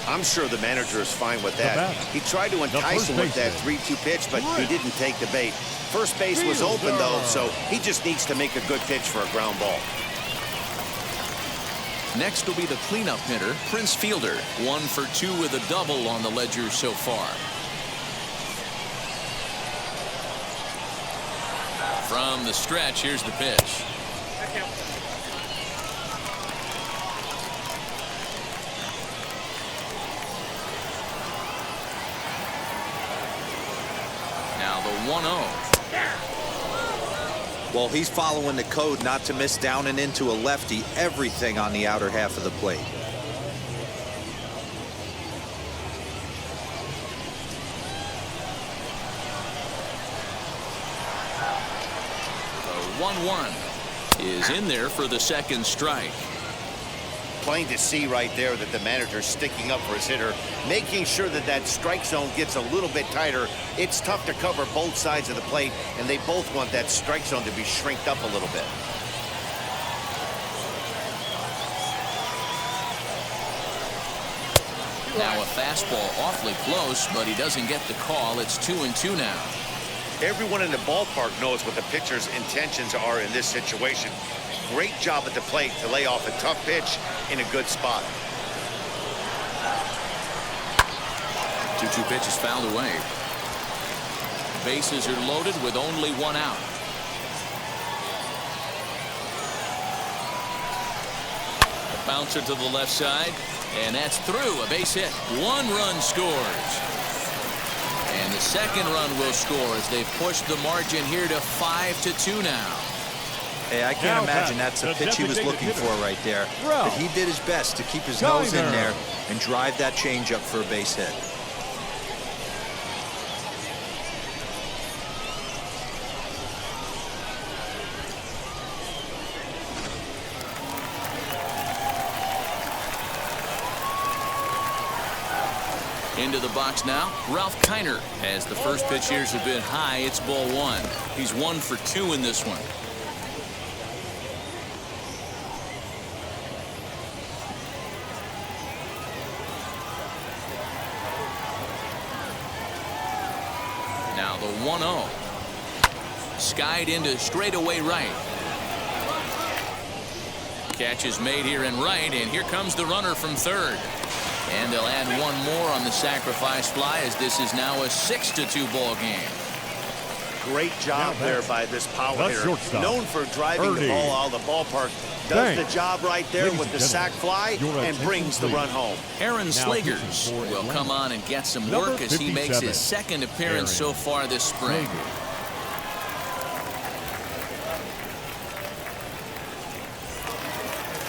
I'm sure the manager is fine with that. He tried to entice him with that 3-2 pitch, but he didn't take the bait. First base was open, though, so he just needs to make a good pitch for a ground ball. Next will be the cleanup hitter, Prince Fielder. 1 for 2 with a double on the ledger so far. From the stretch, here's the pitch. Now the 1-0. Well, he's following the code not to miss down and into a lefty. Everything on the outer half of the plate. The 1-1 is in there for the second strike. Plain to see right there that the manager's sticking up for his hitter, making sure that that strike zone gets a little bit tighter. It's tough to cover both sides of the plate, and they both want that strike zone to be shrinked up a little bit. Now a fastball awfully close, but he doesn't get the call. It's 2-2 now. Everyone in the ballpark knows what the pitcher's intentions are in this situation. Great job at the plate to lay off a tough pitch in a good spot. 2-2 pitch is fouled away. Bases are loaded with only one out. A bouncer to the left side, and that's through. A base hit. 1 run scores. And the second run will score as they push the margin here to 5-2 now. Hey, I can't imagine that's a pitch he was looking for right there. But he did his best to keep his nose in there and drive that changeup for a base hit. Into the box now, Ralph Kiner. As the first pitch here is a bit high, it's ball 1. He's 1 for 2 in this one. Now the 1-0. Skied into straightaway right. Catch is made here in right, and here comes the runner from third. And they'll add one more on the sacrifice fly as this is now a 6-2 ball game. Great job there by this power hitter. Known for driving the ball out of the ballpark. Does the job right there with the sac fly and brings the run home. Aaron Slegers will come on and get some work as he makes his second appearance so far this spring.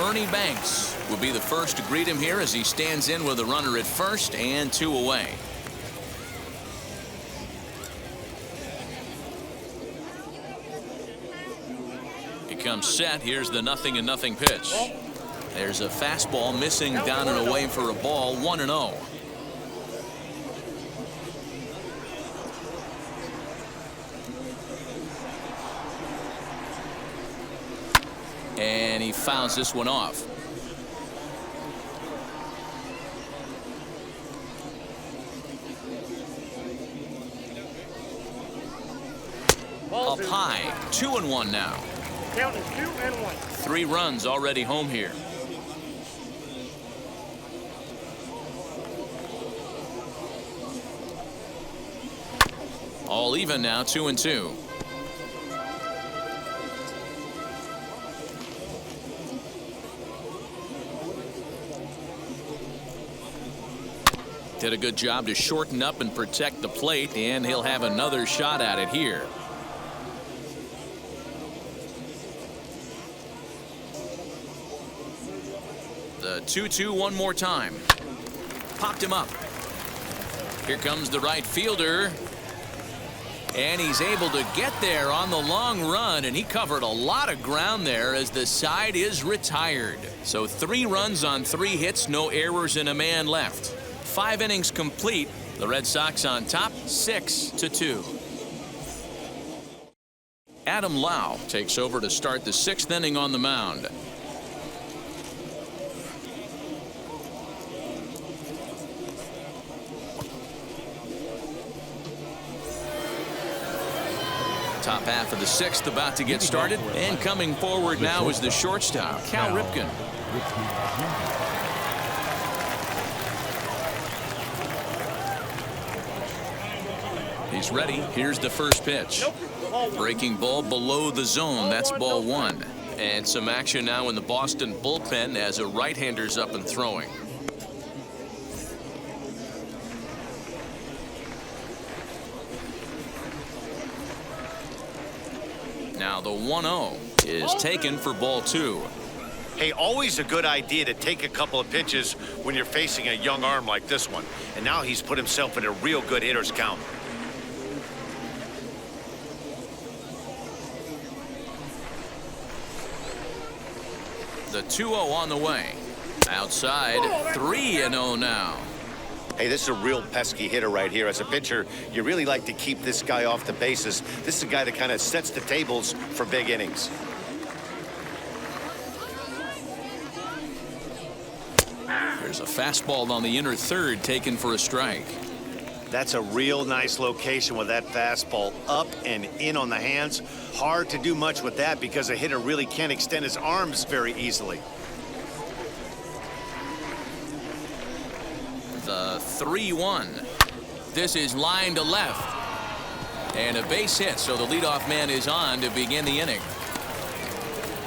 Ernie Banks will be the first to greet him here as he stands in with a runner at first and 2 away. He comes set. Here's the 0-0 pitch. There's a fastball missing down and away for a ball. 1-0. And he fouls this one off. Up high, 2-1 now. Count is 2-1. 3 runs already home here. All even now, 2-2. did a good job to shorten up and protect the plate, and he'll have another shot at it here. The 2-2 one more time. Popped him up. Here comes the right fielder. And he's able to get there on the long run, and he covered a lot of ground there as the side is retired. So 3 runs on 3 hits, no errors, and a man left. 5 innings complete. The Red Sox on top, 6-2. Adam Lau takes over to start the 6th inning on the mound. Top half of the 6th about to get started, and coming forward now is the shortstop, Cal Ripken. He's ready. Here's the first pitch. Breaking ball below the zone. That's ball 1. And some action now in the Boston bullpen as a right-hander's up and throwing. Now the 1-0 is taken for ball 2. Hey, always a good idea to take a couple of pitches when you're facing a young arm like this one. And now he's put himself in a real good hitter's count. The 2-0 on the way. Outside, 3-0 now. Hey, this is a real pesky hitter right here. As a pitcher, you really like to keep this guy off the bases. This is a guy that kind of sets the tables for big innings. There's a fastball on the inner third taken for a strike. That's a real nice location with that fastball up and in on the hands. Hard to do much with that because a hitter really can't extend his arms very easily. The 3-1. This is line to left. And a base hit, so the leadoff man is on to begin the inning.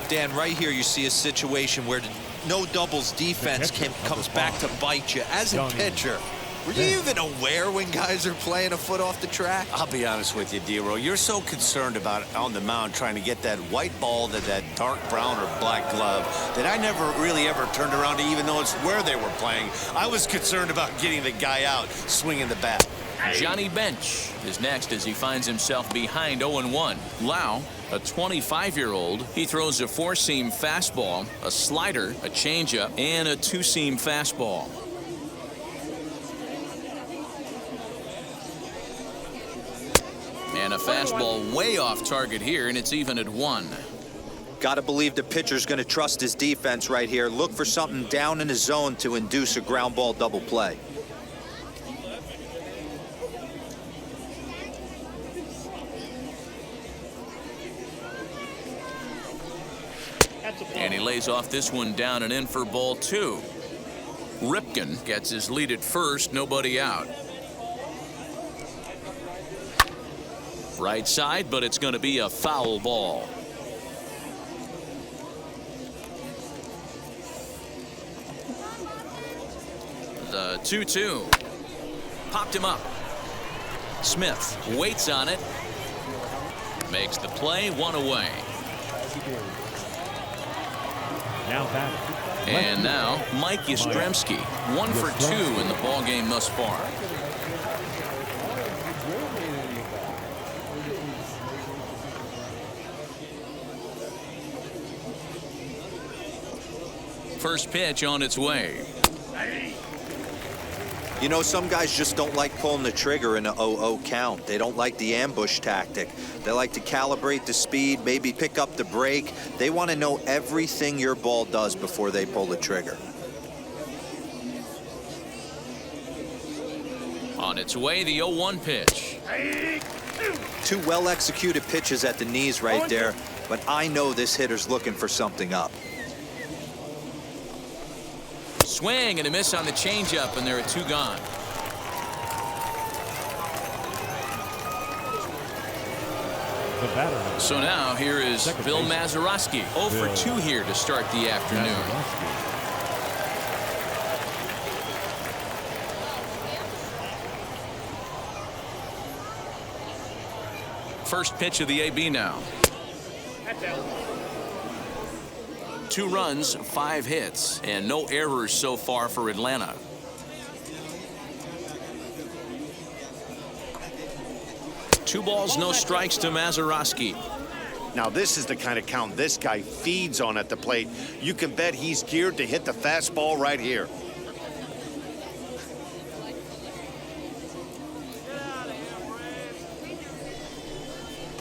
Dan, right here you see a situation where the no doubles defense comes back to bite you. As a pitcher, were you even aware when guys are playing a foot off the track? I'll be honest with you, D-Row. You're so concerned about on the mound trying to get that white ball to that dark brown or black glove that I never really ever turned around to even notice where they were playing. I was concerned about getting the guy out swinging the bat. Johnny Bench is next as he finds himself behind 0-1. Lau, a 25-year-old, he throws a 4-seam fastball, a slider, a changeup, and a 2-seam fastball. And a fastball way off target here, and it's even at 1. Got to believe the pitcher's going to trust his defense right here. Look for something down in the zone to induce a ground ball double play. And he lays off this one down and in for ball 2. Ripken gets his lead at first, nobody out. Right side, but it's going to be a foul ball. The 2-2. Popped him up. Smith waits on it. Makes the play, 1 away. Now batting. And now Mike Yastrzemski, 1 for 2 in the ball game thus far. First pitch on its way. You know, some guys just don't like pulling the trigger in a 0-0 count. They don't like the ambush tactic. They like to calibrate the speed, maybe pick up the brake. They want to know everything your ball does before they pull the trigger. On its way, the 0-1 pitch. 2 well-executed pitches at the knees right there, but I know this hitter's looking for something up. Swing and a miss on the changeup, and there are 2 gone. The batter. So now here is Bill Mazeroski, 0 for 2 here to start the afternoon. First pitch of the AB now. That's out. 2 runs, 5 hits, and no errors so far for Atlanta. Two balls, no strikes to Mazeroski. Now, this is the kind of count this guy feeds on at the plate. You can bet he's geared to hit the fastball right here.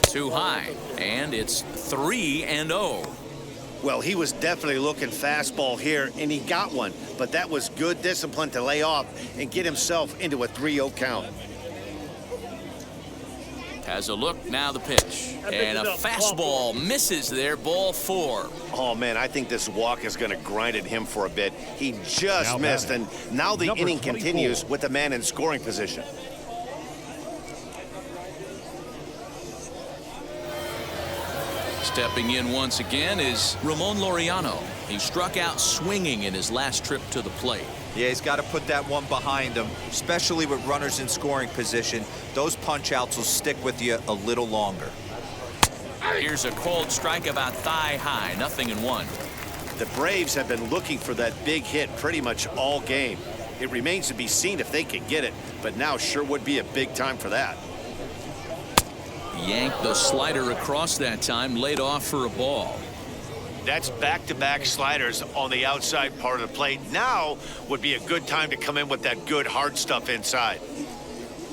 Too high, and it's 3-0. Well, he was definitely looking fastball here, and he got one. But that was good discipline to lay off and get himself into a 3-0 count. Has a look, now the pitch. And a fastball misses there, ball 4. Oh, man, I think this walk is going to grind at him for a bit. He just Now missed, batting. and now the Number inning 24. continues with the man in scoring position. Stepping in once again is Ramon Laureano. He struck out swinging in his last trip to the plate. Yeah, he's got to put that one behind him, especially with runners in scoring position. Those punch-outs will stick with you a little longer. Here's a cold strike about thigh high, 0-1. The Braves have been looking for that big hit pretty much all game. It remains to be seen if they can get it, but now sure would be a big time for that. Yanked the slider across that time, laid off for a ball. That's back-to-back sliders on the outside part of the plate. Now would be a good time to come in with that good hard stuff inside.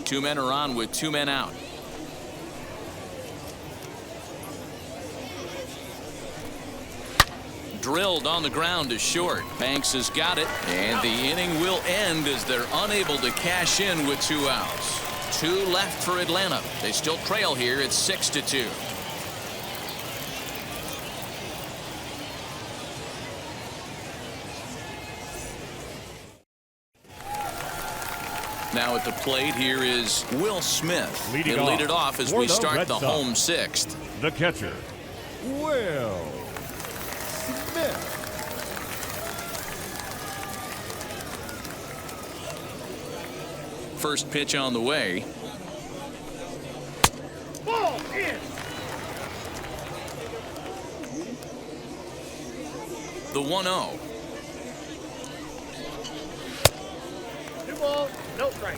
2 men are on with 2 men out. Drilled on the ground to short. Banks has got it, and the inning will end as they're unable to cash in with 2 outs. 2 left for Atlanta. They still trail here. It's 6-2. Now at the plate, here is Will Smith. Leading He'll lead off it off as for we the start Red the Sox. home 6th. The catcher, Will Smith. First pitch on the way. Ball in. The 1-0. 2 balls, no strike.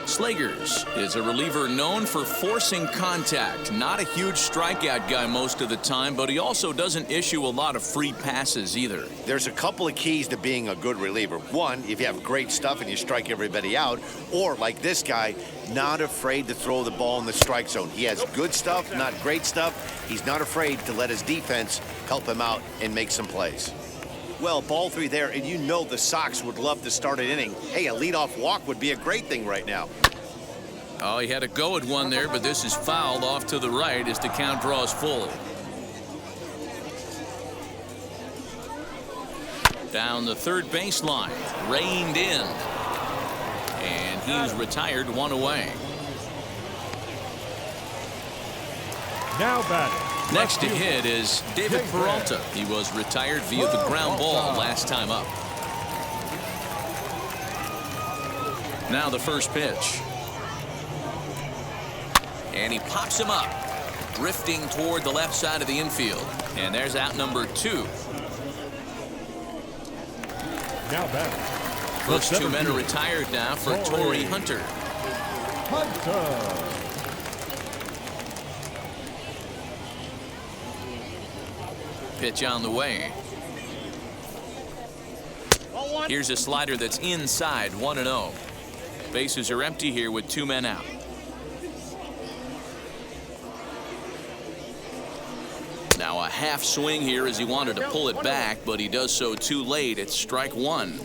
Slagers is a reliever known for forcing contact. Not a huge strikeout guy most of the time, but he also doesn't issue a lot of free passes either. There's a couple of keys to being a good reliever. One, if you have great stuff and you strike everybody out, or like this guy, not afraid to throw the ball in the strike zone. He has good stuff, not great stuff. He's not afraid to let his defense help him out and make some plays. Well, ball 3 there, and you know the Sox would love to start an inning. Hey, a leadoff walk would be a great thing right now. Oh, he had a go at one there, but this is fouled off to the right as the count draws full. Down the third baseline, reined in. And he's retired, 1 away. Now batting. Next to hit is David Peralta. He was retired via the ground ball last time up. Now the first pitch. And he pops him up, drifting toward the left side of the infield. And there's out number 2. Now batting. First The 2 men are center retired now for Torrey Torrey Hunter. Hunter. Pitch on the way. Ball 1. Here's a slider that's inside, 1-0. Bases are empty here with 2 men out. Now a half swing here as he wanted to pull it back, but he does so too late. It's strike 1.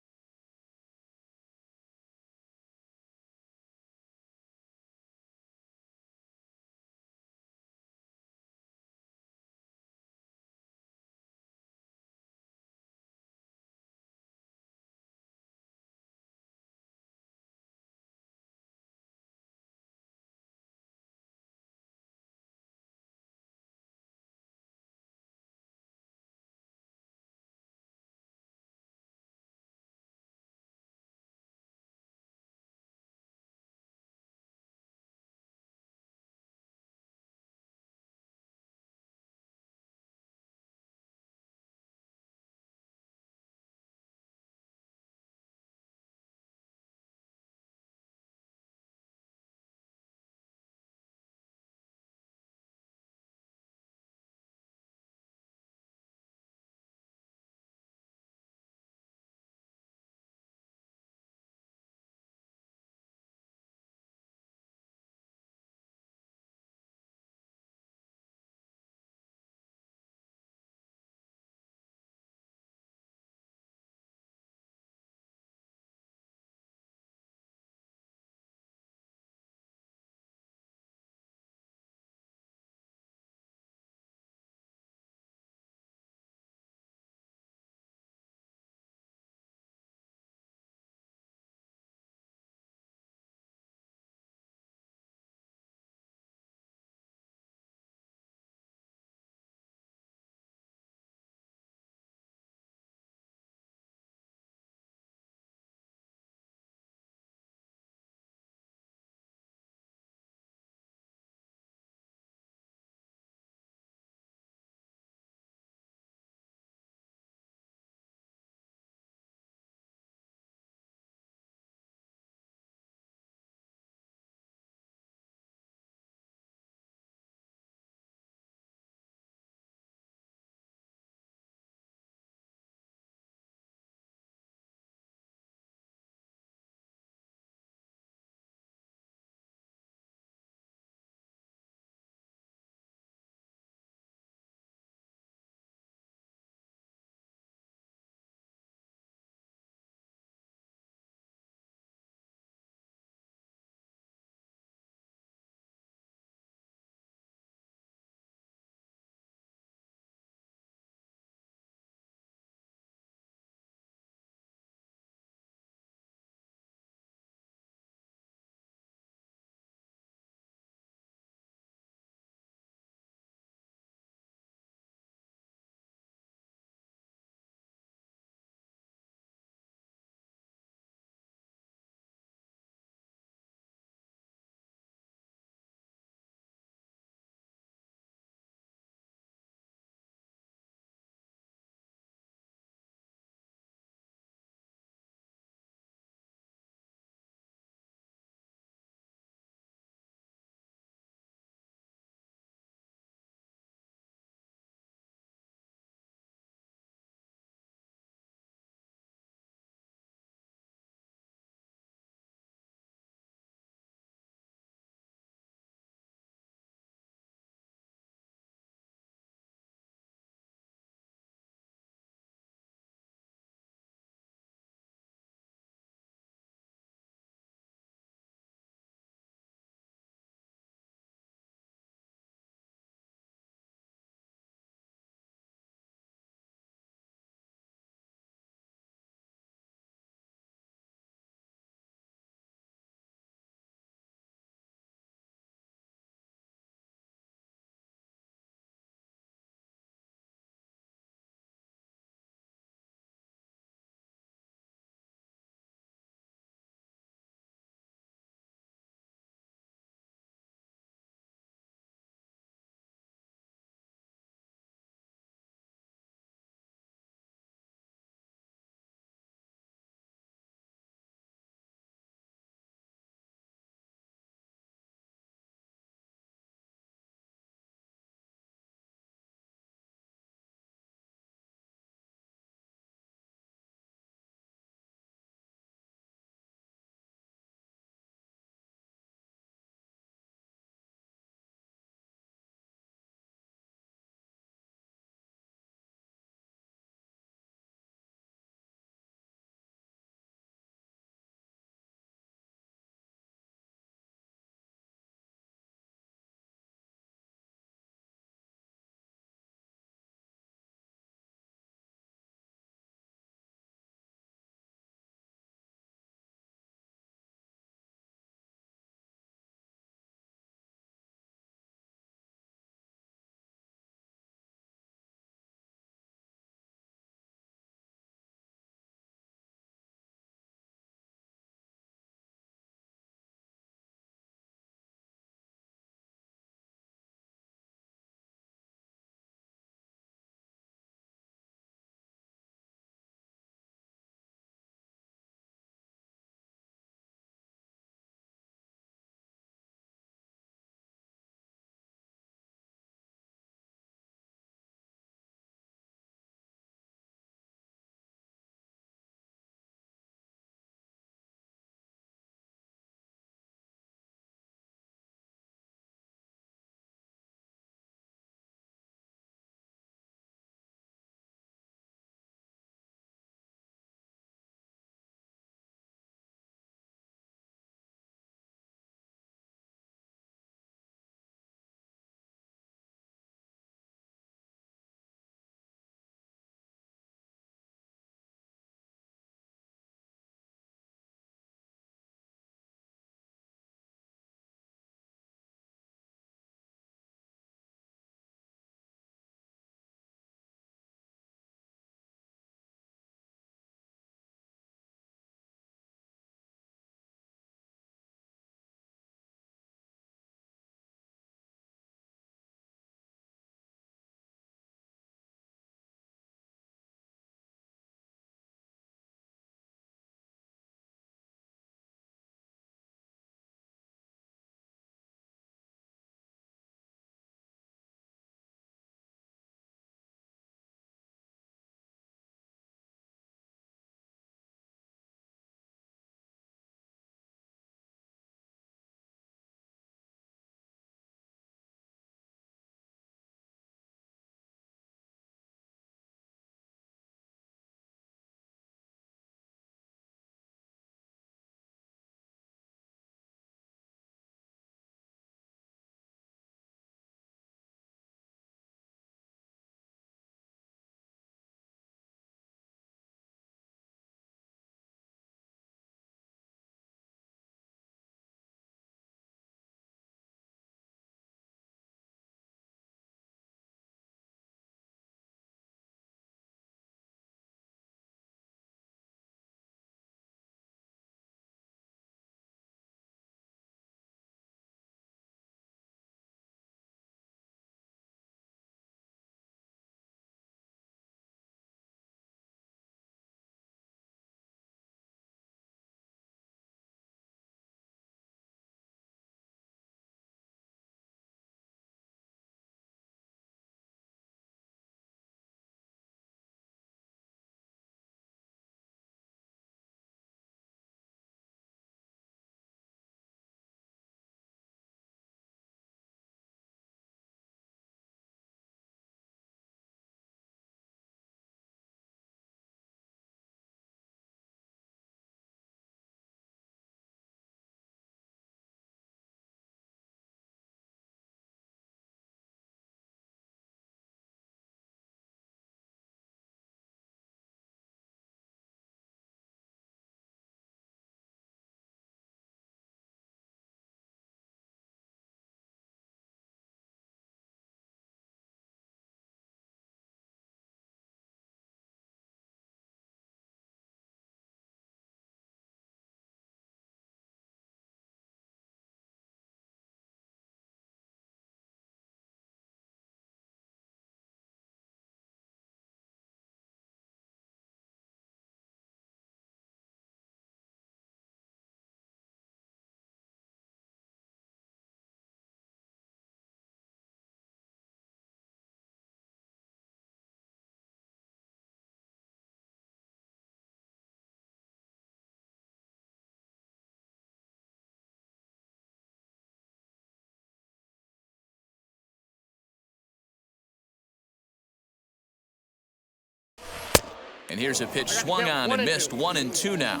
And here's a pitch swung on and missed. 1-2 now.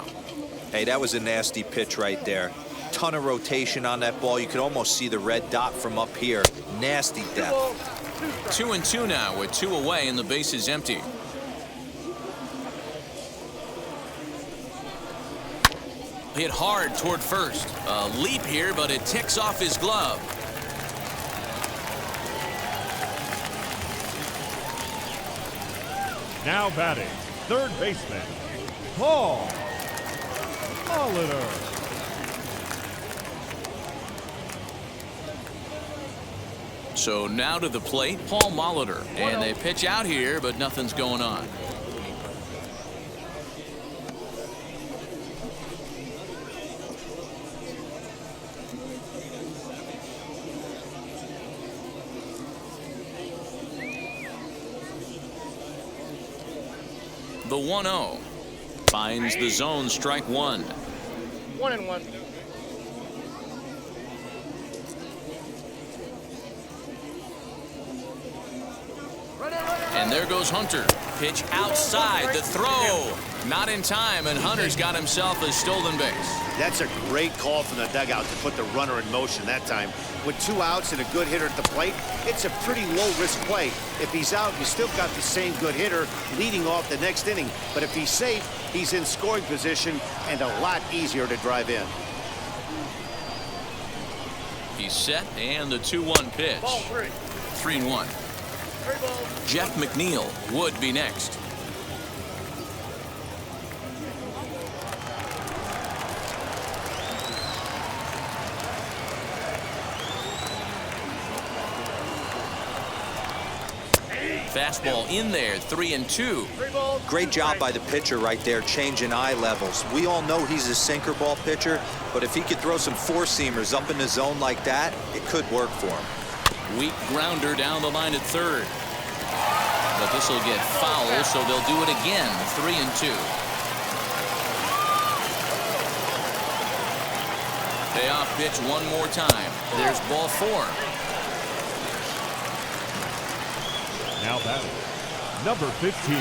Hey, that was a nasty pitch right there. Ton of rotation on that ball. You could almost see the red dot from up here. Nasty depth. 2-2 now with 2 away and the base is empty. Hit hard toward first. A leap here, but it ticks off his glove. Now batting, third baseman, Paul Molitor. So now to the plate, Paul Molitor. And they pitch out here, but nothing's going on. The 1-0 finds the zone, strike 1. 1-1. And there goes Hunter. Pitch outside, the throw. Not in time, and Hunter's got himself a stolen base. That's a great call from the dugout to put the runner in motion that time. With 2 outs and a good hitter at the plate, it's a pretty low-risk play. If he's out, you still got the same good hitter leading off the next inning. But if he's safe, he's in scoring position and a lot easier to drive in. He's set, and the 2-1 pitch. Ball 3. 3-1. 3 balls. Jeff McNeil would be next. Fastball in there, 3-2. 3 balls. Great job by the pitcher right there, changing eye levels. We all know he's a sinker ball pitcher, but if he could throw some four-seamers up in the zone like that, it could work for him. Weak grounder down the line at third. But this will get foul, so they'll do it again, 3-2. Payoff pitch one more time. There's ball 4. Now batting, number 15.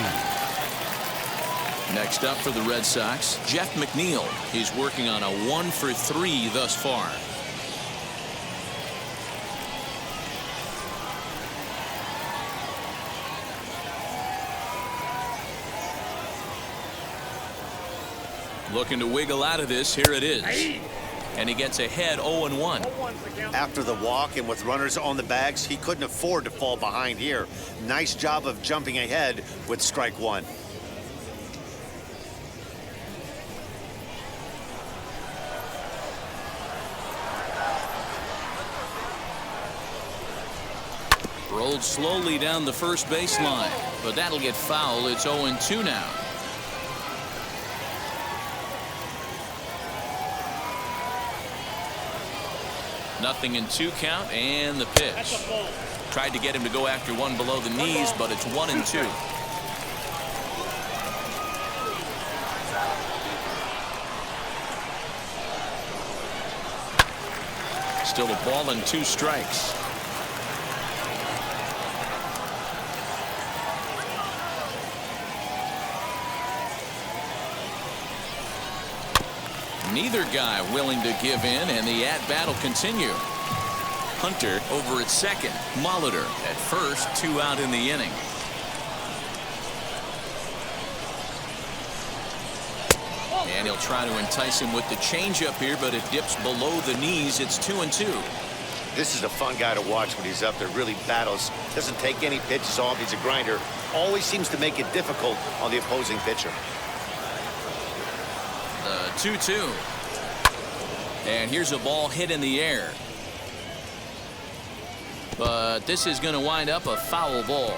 Next up for the Red Sox, Jeff McNeil. He's working on a 1-for-3 thus far. Looking to wiggle out of this. Here it is. And he gets ahead 0-1. After the walk and with runners on the bags, he couldn't afford to fall behind here. Nice job of jumping ahead with strike 1. Rolled slowly down the first baseline, but that'll get foul. It's 0-2 now. Nothing in 2 count, and the pitch. Tried to get him to go after one below the knees, but it's 1-2. Still a ball and 2 strikes. Neither guy willing to give in, and the at-bat will continue. Hunter over at second. Molitor at first, 2 out in the inning. And he'll try to entice him with the changeup here, but it dips below the knees. It's 2-2. This is a fun guy to watch when he's up there. Really battles. Doesn't take any pitches off. He's a grinder. Always seems to make it difficult on the opposing pitcher. 2-2. And here's a ball hit in the air. But this is going to wind up a foul ball.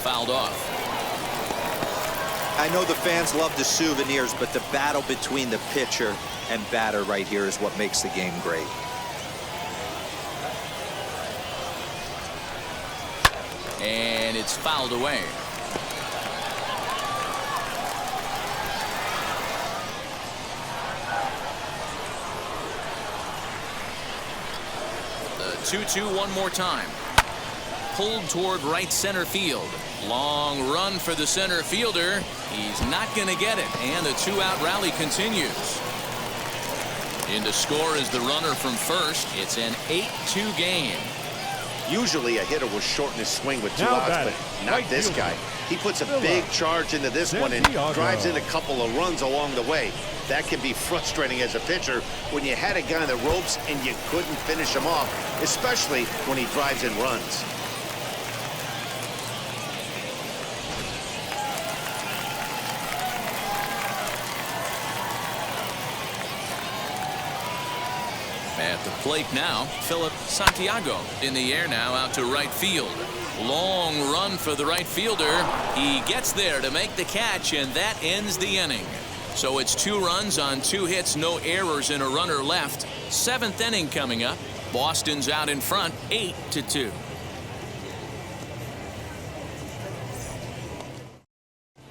Fouled off. I know the fans love the souvenirs, but the battle between the pitcher and batter right here is what makes the game great. And it's fouled away. 2-2 one more time. Pulled toward right center field. Long run for the center fielder. He's not going to get it, and the two-out rally continues. In to score is the runner from first. It's an 8-2 game. Usually a hitter will shorten his swing with two Now outs, batting, but not right this fielder. guy. He puts a big charge into this one and Santiago. drives in a couple of runs along the way. That can be frustrating as a pitcher when you had a guy on the ropes and you couldn't finish him off, especially when he drives in runs. At the plate now, Philip Santiago in the air now out to right field. Long run for the right fielder. He gets there to make the catch, and that ends the inning. So it's 2 runs on 2 hits, no errors, and a runner left. 7th inning coming up. Boston's out in front, 8-2.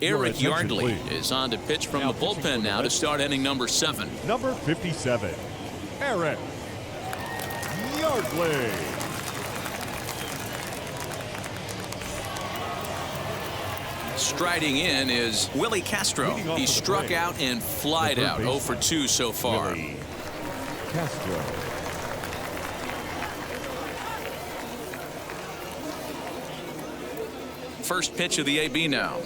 Eric Yardley is on to pitch from the bullpen now to start inning number 7. Number 57, Eric Yardley. Striding in is Willie Castro. He struck out and flied out. 0 for 2 so far. Willie Castro. First pitch of the AB now.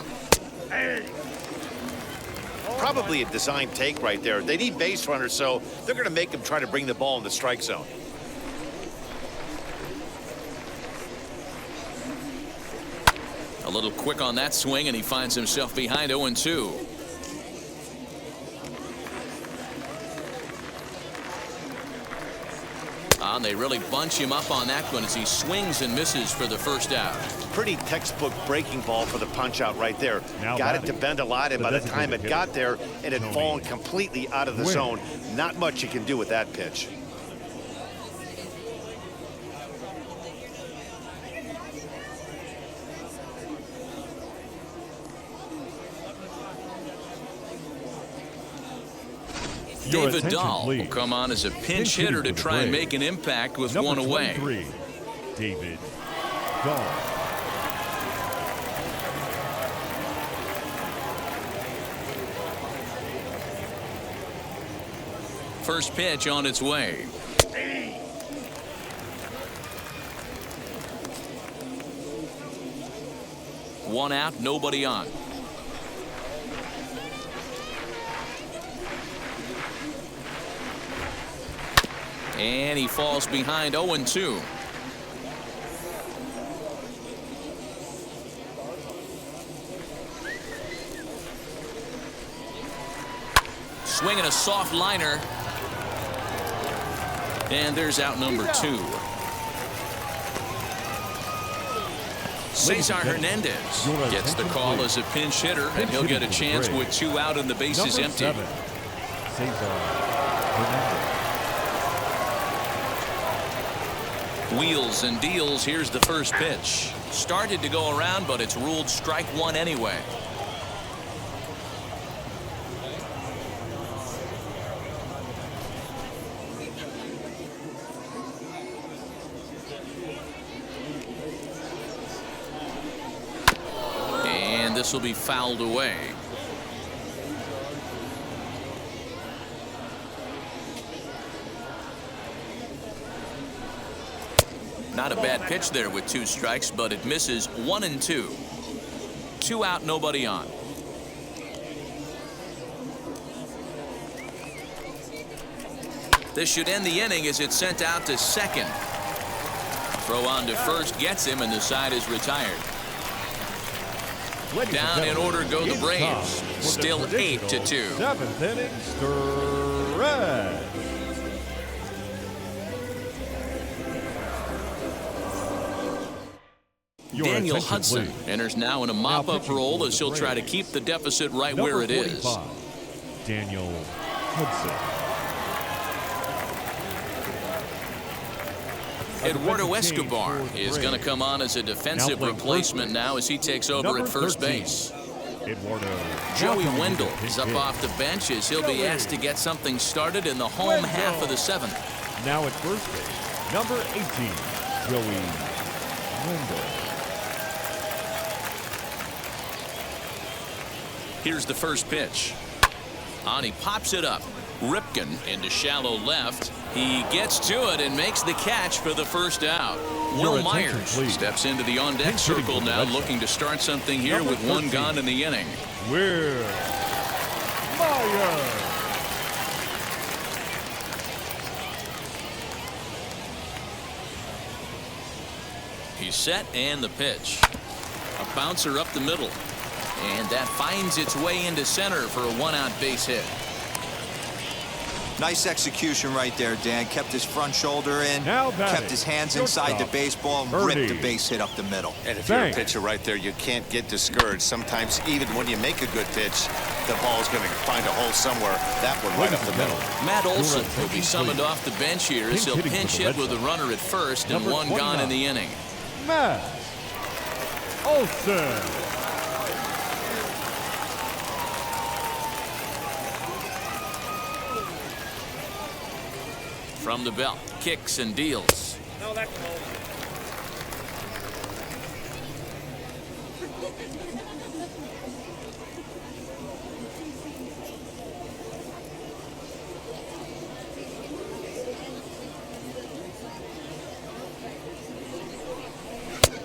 Probably a design take right there. They need base runners, so they're going to make him try to bring the ball in the strike zone. A little quick on that swing, and he finds himself behind 0-2. And they really bunch him up on that one as he swings and misses for the first out. Pretty textbook breaking ball for the punch out right there. Now Got it batting, to bend a lot, and by the time it designated got there, it had Tony fallen completely out of the Gwynn. zone. Not much you can do with that pitch. David Dahl will come on as a pinch hitter to try and make an impact with Number one away. 23, David Dahl. First pitch on its way. One out, nobody on. And he falls behind 0-2. Swinging a soft liner. And there's out number 2. Cesar Hernandez gets the call as a pinch hitter, and he'll get a chance with 2 out and the bases Number empty. 7, Cesar Hernandez. Wheels and deals. Here's the first pitch. Started to go around, but it's ruled strike 1 anyway. And this will be fouled away. Not a bad pitch there with 2 strikes, but it misses 1-2. 2 out, nobody on. This should end the inning as it's sent out to second. Throw on to first gets him, and the side is retired. Ladies and Down in gentlemen, order go the it's Braves. time for the Still traditional 8-2. 7th inning stretch. Your Daniel attention, Hudson please. enters now in a mop-up pitching role for as the he'll try to Braves. keep the deficit right Number where it is. 45, Daniel Hudson. Eduardo defensive change Escobar for the is going to Braves. come on as a defensive playing replacement first now as he takes over Number at first 13, base. Eduardo. Joey Now Wendell coming to is hit up hit. off the bench as he'll be asked to get something started in the home half of the 7th. Now at first base, Number 18, Joey Wendell. Here's the first pitch. On he pops it up. Ripken into shallow left. He gets to it and makes the catch for the first out. Your Will attention, Myers please. steps into the on-deck Pink hitting circle for the now, Red Sox. looking to start something here Number with one 13. gone in the inning. Will Myers. He's set and the pitch. A bouncer up the middle. And that finds its way into center for a one-out base hit. Nice execution right there, Dan. Kept his front shoulder in, Now batting, kept his hands inside the shortstop, baseball, and Birdie. ripped the base hit up the middle. And if you're a Thanks. pitcher right there, you can't get discouraged. Sometimes even when you make a good pitch, the ball's going to find a hole somewhere. That one right up the middle. Matt Olson Your will be attention, summoned please. off the bench here Pink as he'll hitting for pinch the hit Red with a Sox. runner at first and Number one gone in 29. the inning. Matt Olson. From the belt, kicks and deals. No, that's low.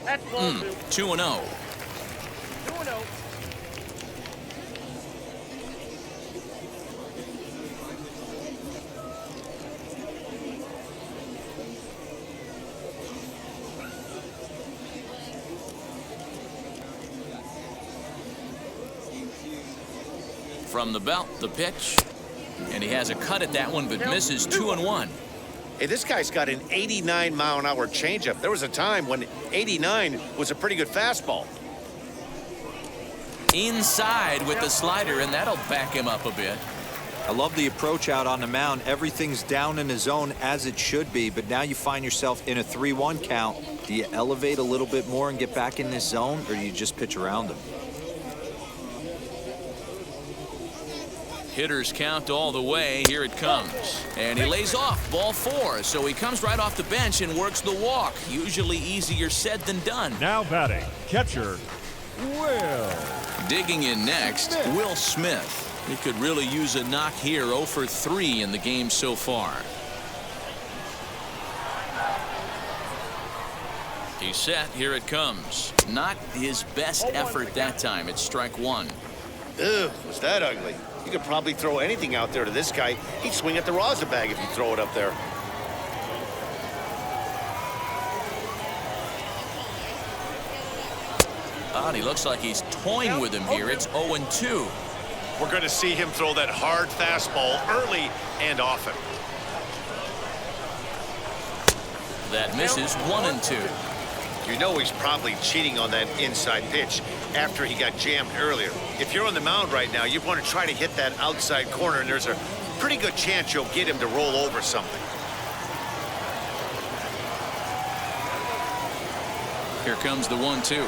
That's ball two. 2-0. 2-0. From the belt, the pitch. And he has a cut at that one, but misses 2-1. Hey, this guy's got an 89-mile-an-hour changeup. There was a time when 89 was a pretty good fastball. Inside with the slider, and that'll back him up a bit. I love the approach out on the mound. Everything's down in the zone as it should be, but now you find yourself in a 3-1 count. Do you elevate a little bit more and get back in this zone, or do you just pitch around him? Hitters count all the way. Here it comes. And he lays off. Ball 4. So he comes right off the bench and works the walk. Usually easier said than done. Now batting, catcher, Will. Digging in next, Will Smith. He could really use a knock here. 0 for 3 in the game so far. He's set. Here it comes. Not his best effort that time. It's strike 1. Ugh, was that ugly? You could probably throw anything out there to this guy. He'd swing at the rosin bag if you throw it up there. And he looks like he's toying with him here. It's 0-2. We're going to see him throw that hard fastball early and often. That misses 1-2. You know he's probably cheating on that inside pitch after he got jammed earlier. If you're on the mound right now, you want to try to hit that outside corner, and there's a pretty good chance you'll get him to roll over something. Here comes the 1-2.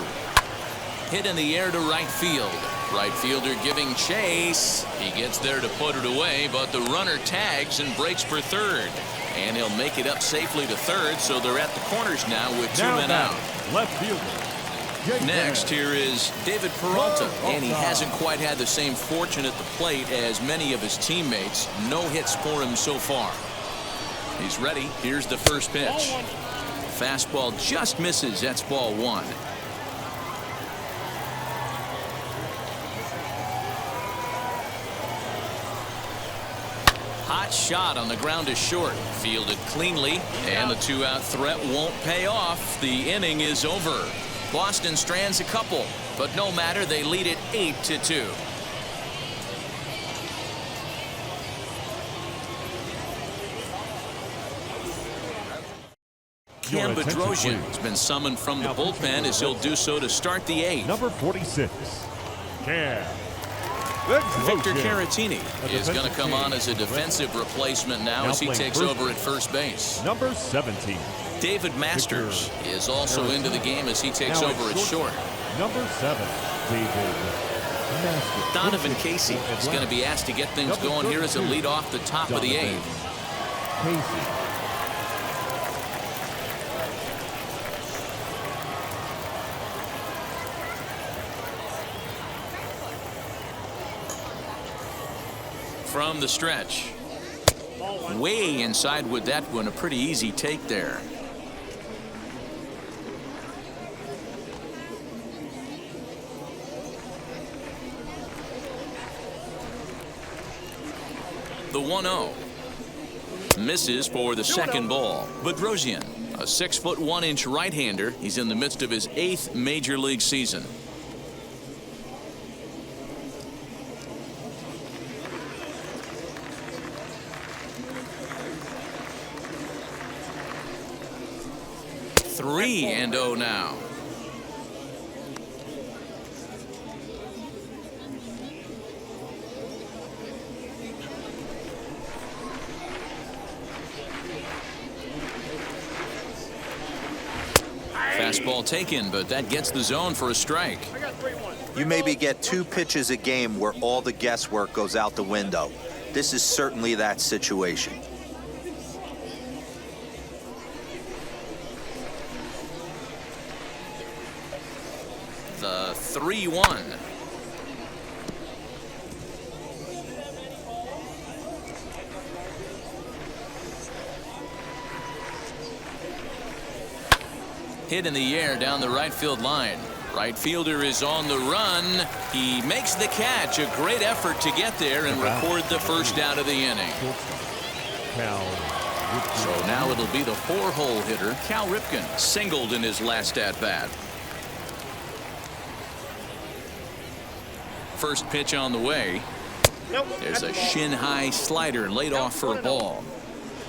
Hit in the air to right field. Right fielder giving chase. He gets there to put it away, but the runner tags and breaks for third. And he'll make it up safely to third, so they're at the corners now with 2 men out. Left fielder. Next here is David Peralta, and he hasn't quite had the same fortune at the plate as many of his teammates. No hits for him so far. He's ready. Here's the first pitch. Fastball just misses. That's ball 1. Hot shot on the ground is short. Fielded cleanly, and the 2-out threat won't pay off. The inning is over. Boston strands a couple, but no matter, they lead it 8-2. Cam Your attention, Bedrosian please. has been summoned from the Now, bullpen as he'll do so to start the 8th. Number 46, Cam. Victor Bedrosian. Caratini A is going to defensive come on change. as a defensive replacement now Now as he playing takes first over at base. first base. Number 17, David Masters is also into the game as he takes Now over at short. Number 7, David Masters. Donovan Casey is going to be asked to get things Number going here as a 32, lead off the top of the Donovan 8th. Casey. from the stretch. Way inside with that one. A pretty easy take there. The 1-0. Misses for the second ball. Bedrosian, a 6'1" right-hander. He's in the midst of his 8th major league season. Three and 0 now. Fastball taken, but that gets the zone for a strike. You maybe get 2 pitches a game where all the guesswork goes out the window. This is certainly that situation. The 3-1. Hit in the air down the right field line. Right fielder is on the run. He makes the catch. A great effort to get there and record the first out of the inning. So now it'll be the 4-hole hitter, Cal Ripken, singled in his last at-bat. First pitch on the way. There's a shin-high slider laid off for a ball.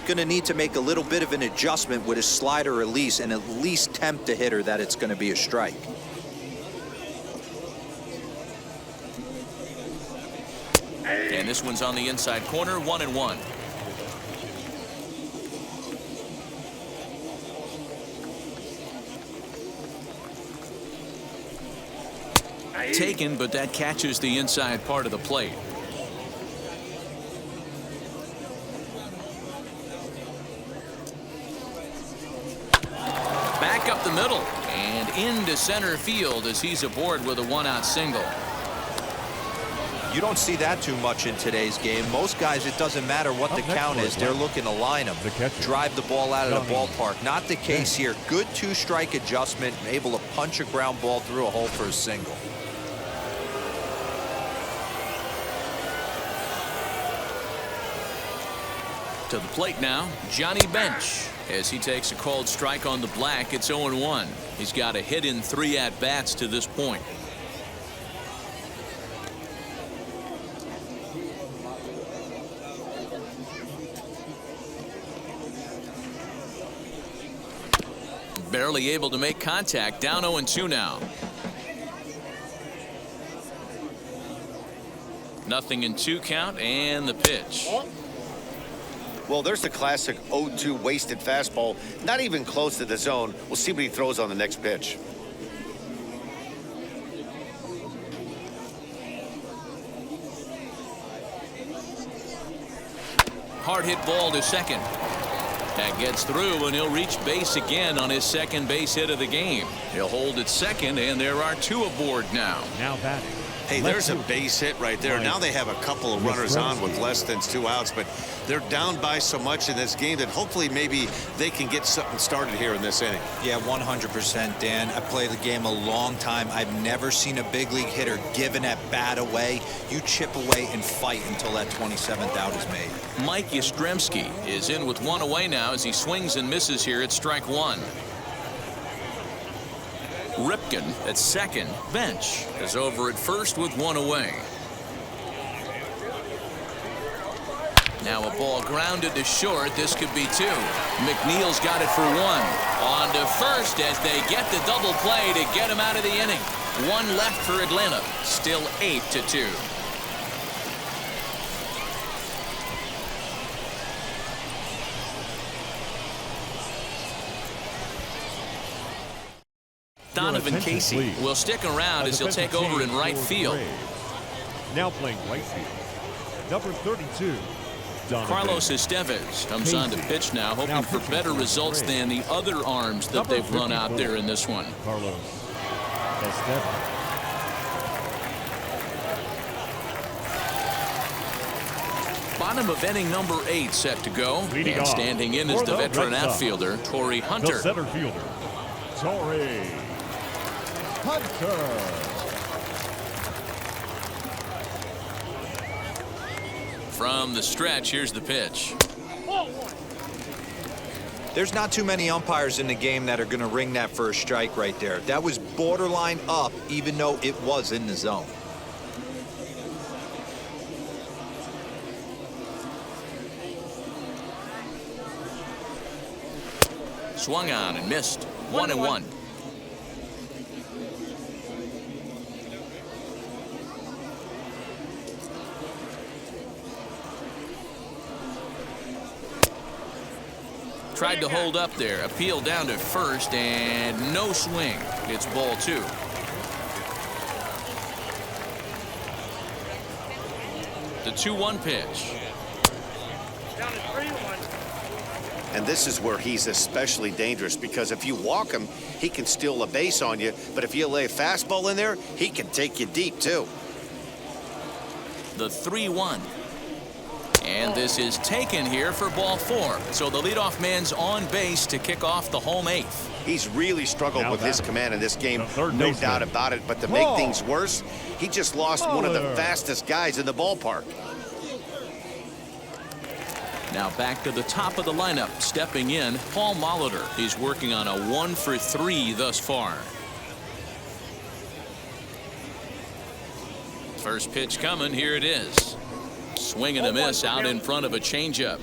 Going to need to make a little bit of an adjustment with his slider release and at least tempt the hitter that it's going to be a strike. And this one's on the inside corner, 1-1. Taken, but that catches the inside part of the plate. Back up the middle and into center field as he's aboard with a 1-out single. You don't see that too much in today's game. Most guys, it doesn't matter what the count is. They're looking to line them, drive the ball out of the ballpark. Not the case here. Good 2-strike adjustment, able to punch a ground ball through a hole for a single. To the plate now, Johnny Bench. As he takes a called strike on the black, it's 0-1. He's got a hit in 3 at-bats to this point. Barely able to make contact, down 0-2 now. Nothing in 2 count, and the pitch. Well, there's the classic 0-2 wasted fastball, not even close to the zone. We'll see what he throws on the next pitch. Hard hit ball to second. That gets through, and he'll reach base again on his second base hit of the game. He'll hold at second, and there are 2 aboard now. Now batting. Hey, there's a base hit right there. Now they have a couple of runners on with less than 2 outs, but they're down by so much in this game that hopefully maybe they can get something started here in this inning. Yeah, 100%, Dan. I played the game a long time. I've never seen a big league hitter giving that bat away. You chip away and fight until that 27th out is made. Mike Yastrzemski is in with 1 away now as he swings and misses here at strike 1. Ripken at second. Bench is over at first with 1 away. Now a ball grounded to short. This could be 2. McNeil's got it for 1. On to first as they get the double play to get him out of the inning. 1 left for Atlanta. Still 8-2. Donovan Casey will stick around as he'll take over in right field. Now playing right field, number 32. Carlos Estevez comes on to pitch now, hoping for better results than the other arms that they've run out there in this one. Carlos Estevez. Bottom of inning number 8 set to go. Leading And off standing in is for the the veteran Red Sox, outfielder, Torrey The Hunter. center fielder, Torrey Hunter. From the stretch, here's the pitch. There's not too many umpires in the game that are going to ring that for a strike right there. That was borderline up, even though it was in the zone. Swung on and missed. 1-1. Tried to hold up there. Appeal down to first and no swing. It's ball 2. The 2-1 pitch. Down to 3-1. And this is where he's especially dangerous, because if you walk him, he can steal a base on you. But if you lay a fastball in there, he can take you deep, too. The 3-1. And this is taken here for ball 4. So the leadoff man's on base to kick off the home 8th. He's really struggled Now with his batting, command in this game, the third no baseman, doubt about it. But to make Paul things worse, he just lost one of the Molitor. fastest guys in the ballpark. Now back to the top of the lineup. Stepping in, Paul Molitor. He's working on a 1-for-3 thus far. First pitch coming. Here it is. Swing and a miss out in front of a changeup.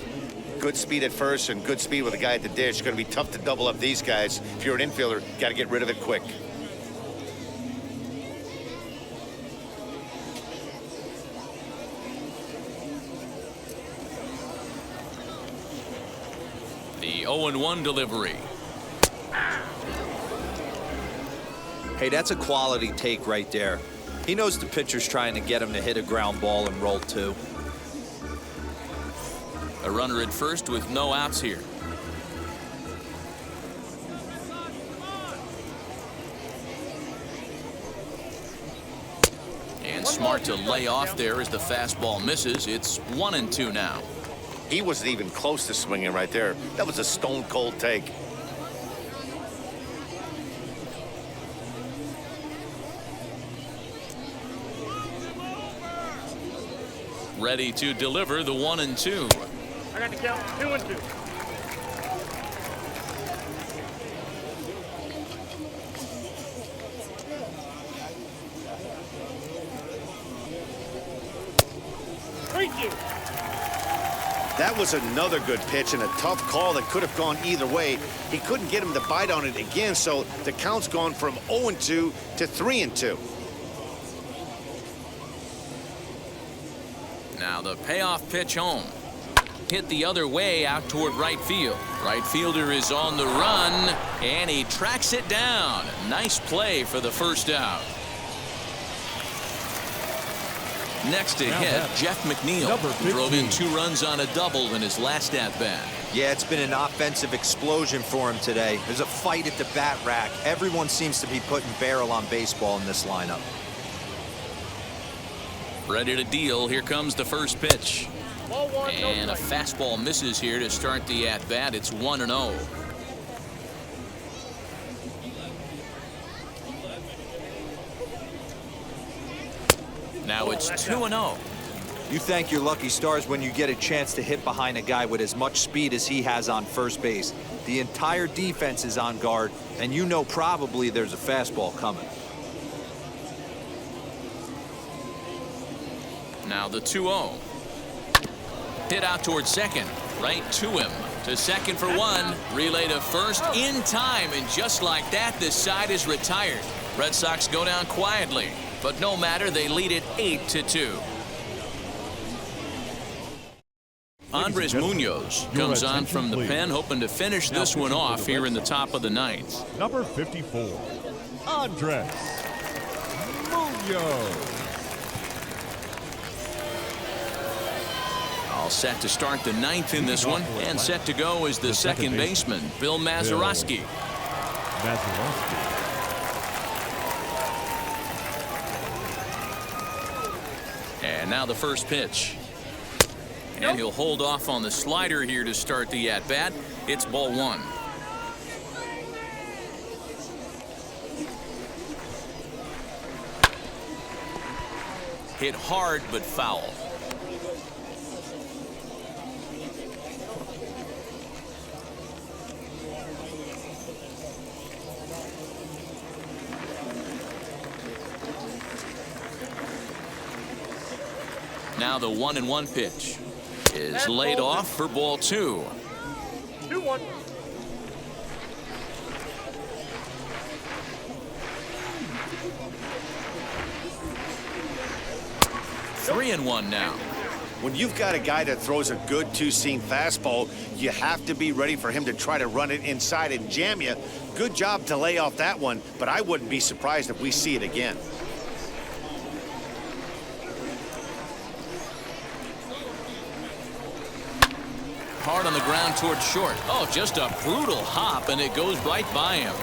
Good speed at first and good speed with a guy at the dish. It's going to be tough to double up these guys. If you're an infielder, got to get rid of it quick. The 0-1 delivery. Hey, that's a quality take right there. He knows the pitcher's trying to get him to hit a ground ball and roll 2. A runner at first with no outs here. And smart to lay off there as the fastball misses. It's 1-2 now. He wasn't even close to swinging right there. That was a stone-cold take. Ready to deliver the 1-2. I got the count. 2-2. That was another good pitch and a tough call that could have gone either way. He couldn't get him to bite on it again, so the count's gone from 0-2 to 3-2. Now the payoff pitch home. Hit the other way out toward right field. Right fielder is on the run, and he tracks it down. Nice play for the first out. Next to Now hit, batting, Jeff McNeil, number who drove 15. in 2 runs on a double in his last at-bat. Yeah, it's been an offensive explosion for him today. There's a fight at the bat rack. Everyone seems to be putting barrel on baseball in this lineup. Ready to deal. Here comes the first pitch. Ball 1, And no a strike. fastball misses here to start the at-bat. It's 1-0. Now it's 2-0. You thank your lucky stars when you get a chance to hit behind a guy with as much speed as he has on first base. The entire defense is on guard, and you know probably there's a fastball coming. Now the 2-0. Hit out towards second. Right to him. To second for 1. Relay to first in time. And just like that, this side is retired. Red Sox go down quietly. But no matter, they lead it 8-2. Andres Munoz comes on from the pen, hoping to finish this one off here in the top of the 9th. Number 54, Andres Munoz. All set to start the 9th in this one, and set to go is the second baseman, Bill Mazeroski. Mazeroski. And now the first pitch. And he'll hold off on the slider here to start the at-bat. It's ball one. Hit hard but foul. Now the 1-1 pitch is laid off for ball two. 2-1. 3-1 now. When you've got a guy that throws a good two-seam fastball, you have to be ready for him to try to run it inside and jam you. Good job to lay off that one, but I wouldn't be surprised if we see it again. Hard on the ground towards short. Oh, just a brutal hop, and it goes right by him.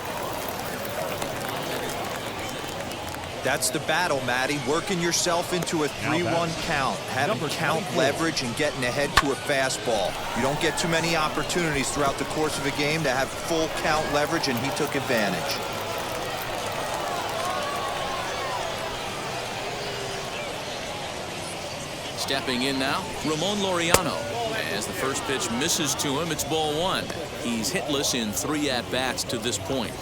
That's the battle, Matty. Working yourself into a 3-1 count, having count leverage and getting ahead to a fastball. You don't get too many opportunities throughout the course of a game to have full count leverage, and he took advantage. Stepping in now, Ramon Laureano. As the first pitch misses to him, it's ball one. He's hitless in 3 at-bats to this point.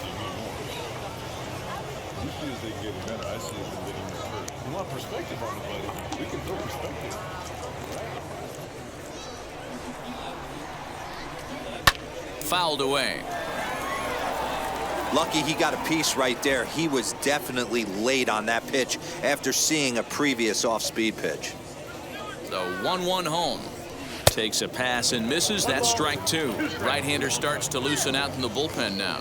You want perspective on it, buddy? We can throw perspective. Fouled away. Lucky he got a piece right there. He was definitely late on that pitch after seeing a previous off-speed pitch. The 1-1 home. Takes a pass and misses. That's strike two. Right-hander starts to loosen out in the bullpen now.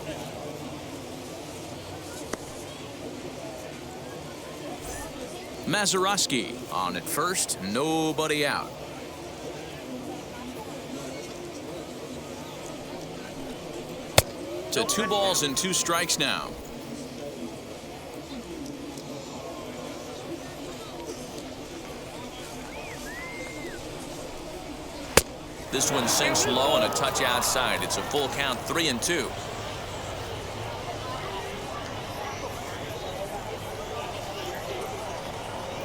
Mazeroski on at first, nobody out. To 2 balls and 2 strikes now. This one sinks low and a touch outside. It's a full count, 3-2.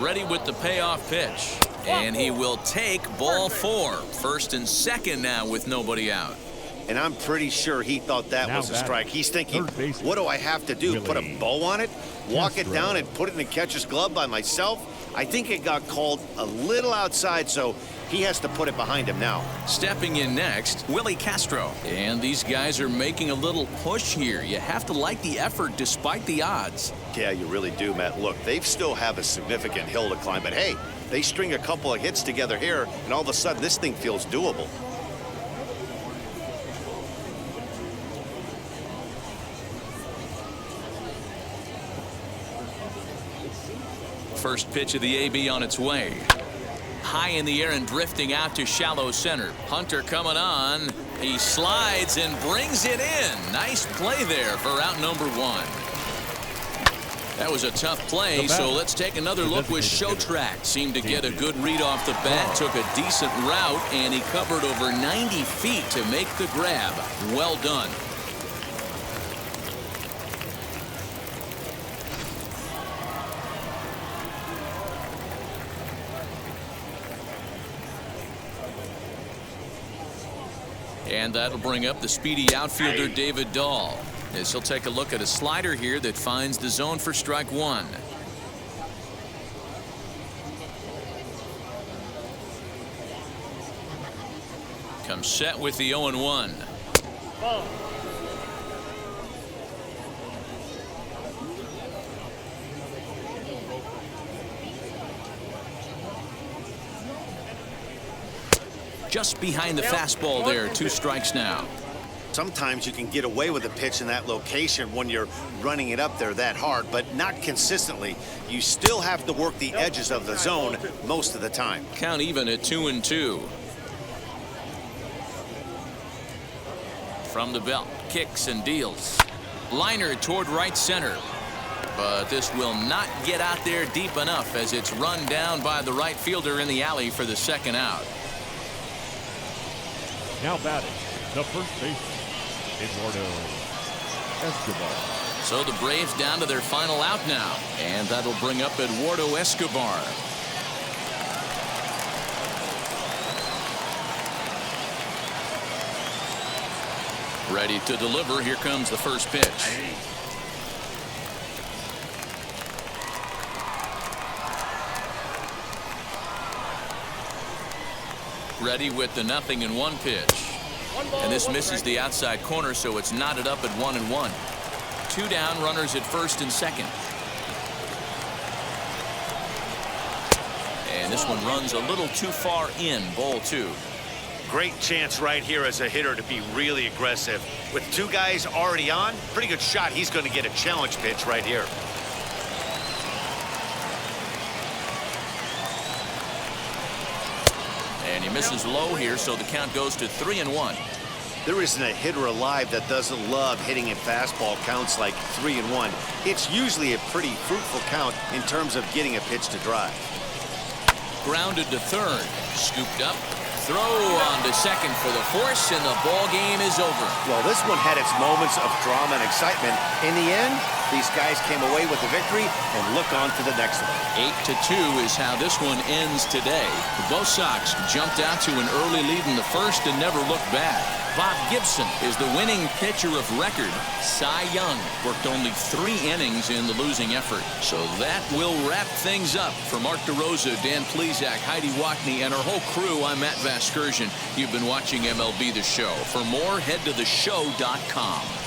Ready with the payoff pitch. And he will take ball 4. First and second now with nobody out. And I'm pretty sure he thought that was a strike. He's thinking, what do I have to do? Put a bow on it? Walk it down and put it in the catcher's glove by myself? I think it got called a little outside, so he has to put it behind him now. Stepping in next, Willie Castro. And these guys are making a little push here. You have to like the effort despite the odds. Yeah, you really do, Matt. Look, they still have a significant hill to climb, but hey, they string a couple of hits together here, and all of a sudden this thing feels doable. First pitch of the AB on its way. High in the air and drifting out to shallow center. Hunter coming on. He slides and brings it in. Nice play there for out number 1. That was a tough play, so let's take another look with Showtrack. Seemed to get a good read off the bat, took a decent route, and he covered over 90 feet to make the grab. Well done. And that'll bring up the speedy outfielder David Dahl, as he'll take a look at a slider here that finds the zone for strike 1. Comes set with the 0-1. Just behind the fastball there. 2 strikes now. Sometimes you can get away with a pitch in that location when you're running it up there that hard, but not consistently. You still have to work the edges of the zone most of the time. Count even at 2-2. From the belt, kicks and deals. Liner toward right center. But this will not get out there deep enough as it's run down by the right fielder in the alley for the second out. Now batting, the first baseman, Eduardo Escobar. So the Braves down to their final out now, and that'll bring up Eduardo Escobar. Ready to deliver. Here comes the first pitch. Ready with the 0-1 pitch. And this misses the outside corner, so it's knotted up at 1-1. 2 down, runners at first and second. And this one runs a little too far in, ball 2. Great chance right here as a hitter to be really aggressive. With 2 guys already on, pretty good shot. He's going to get a challenge pitch right here. And he misses low here, so the count goes to 3-1. There isn't a hitter alive that doesn't love hitting in fastball counts like 3-1. It's usually a pretty fruitful count in terms of getting a pitch to drive. Grounded to third, scooped up, throw on to second for the force, and the ball game is over. Well, this one had its moments of drama and excitement. In the end, these guys came away with the victory and look on to the next one. 8-2 is how this one ends today. Both Sox jumped out to an early lead in the first and never looked back. Bob Gibson is the winning pitcher of record. Cy Young worked only 3 innings in the losing effort. So that will wrap things up. For Mark DeRosa, Dan Plesac, Heidi Watney, and our whole crew, I'm Matt Vasgersian. You've been watching MLB The Show. For more, head to theshow.com.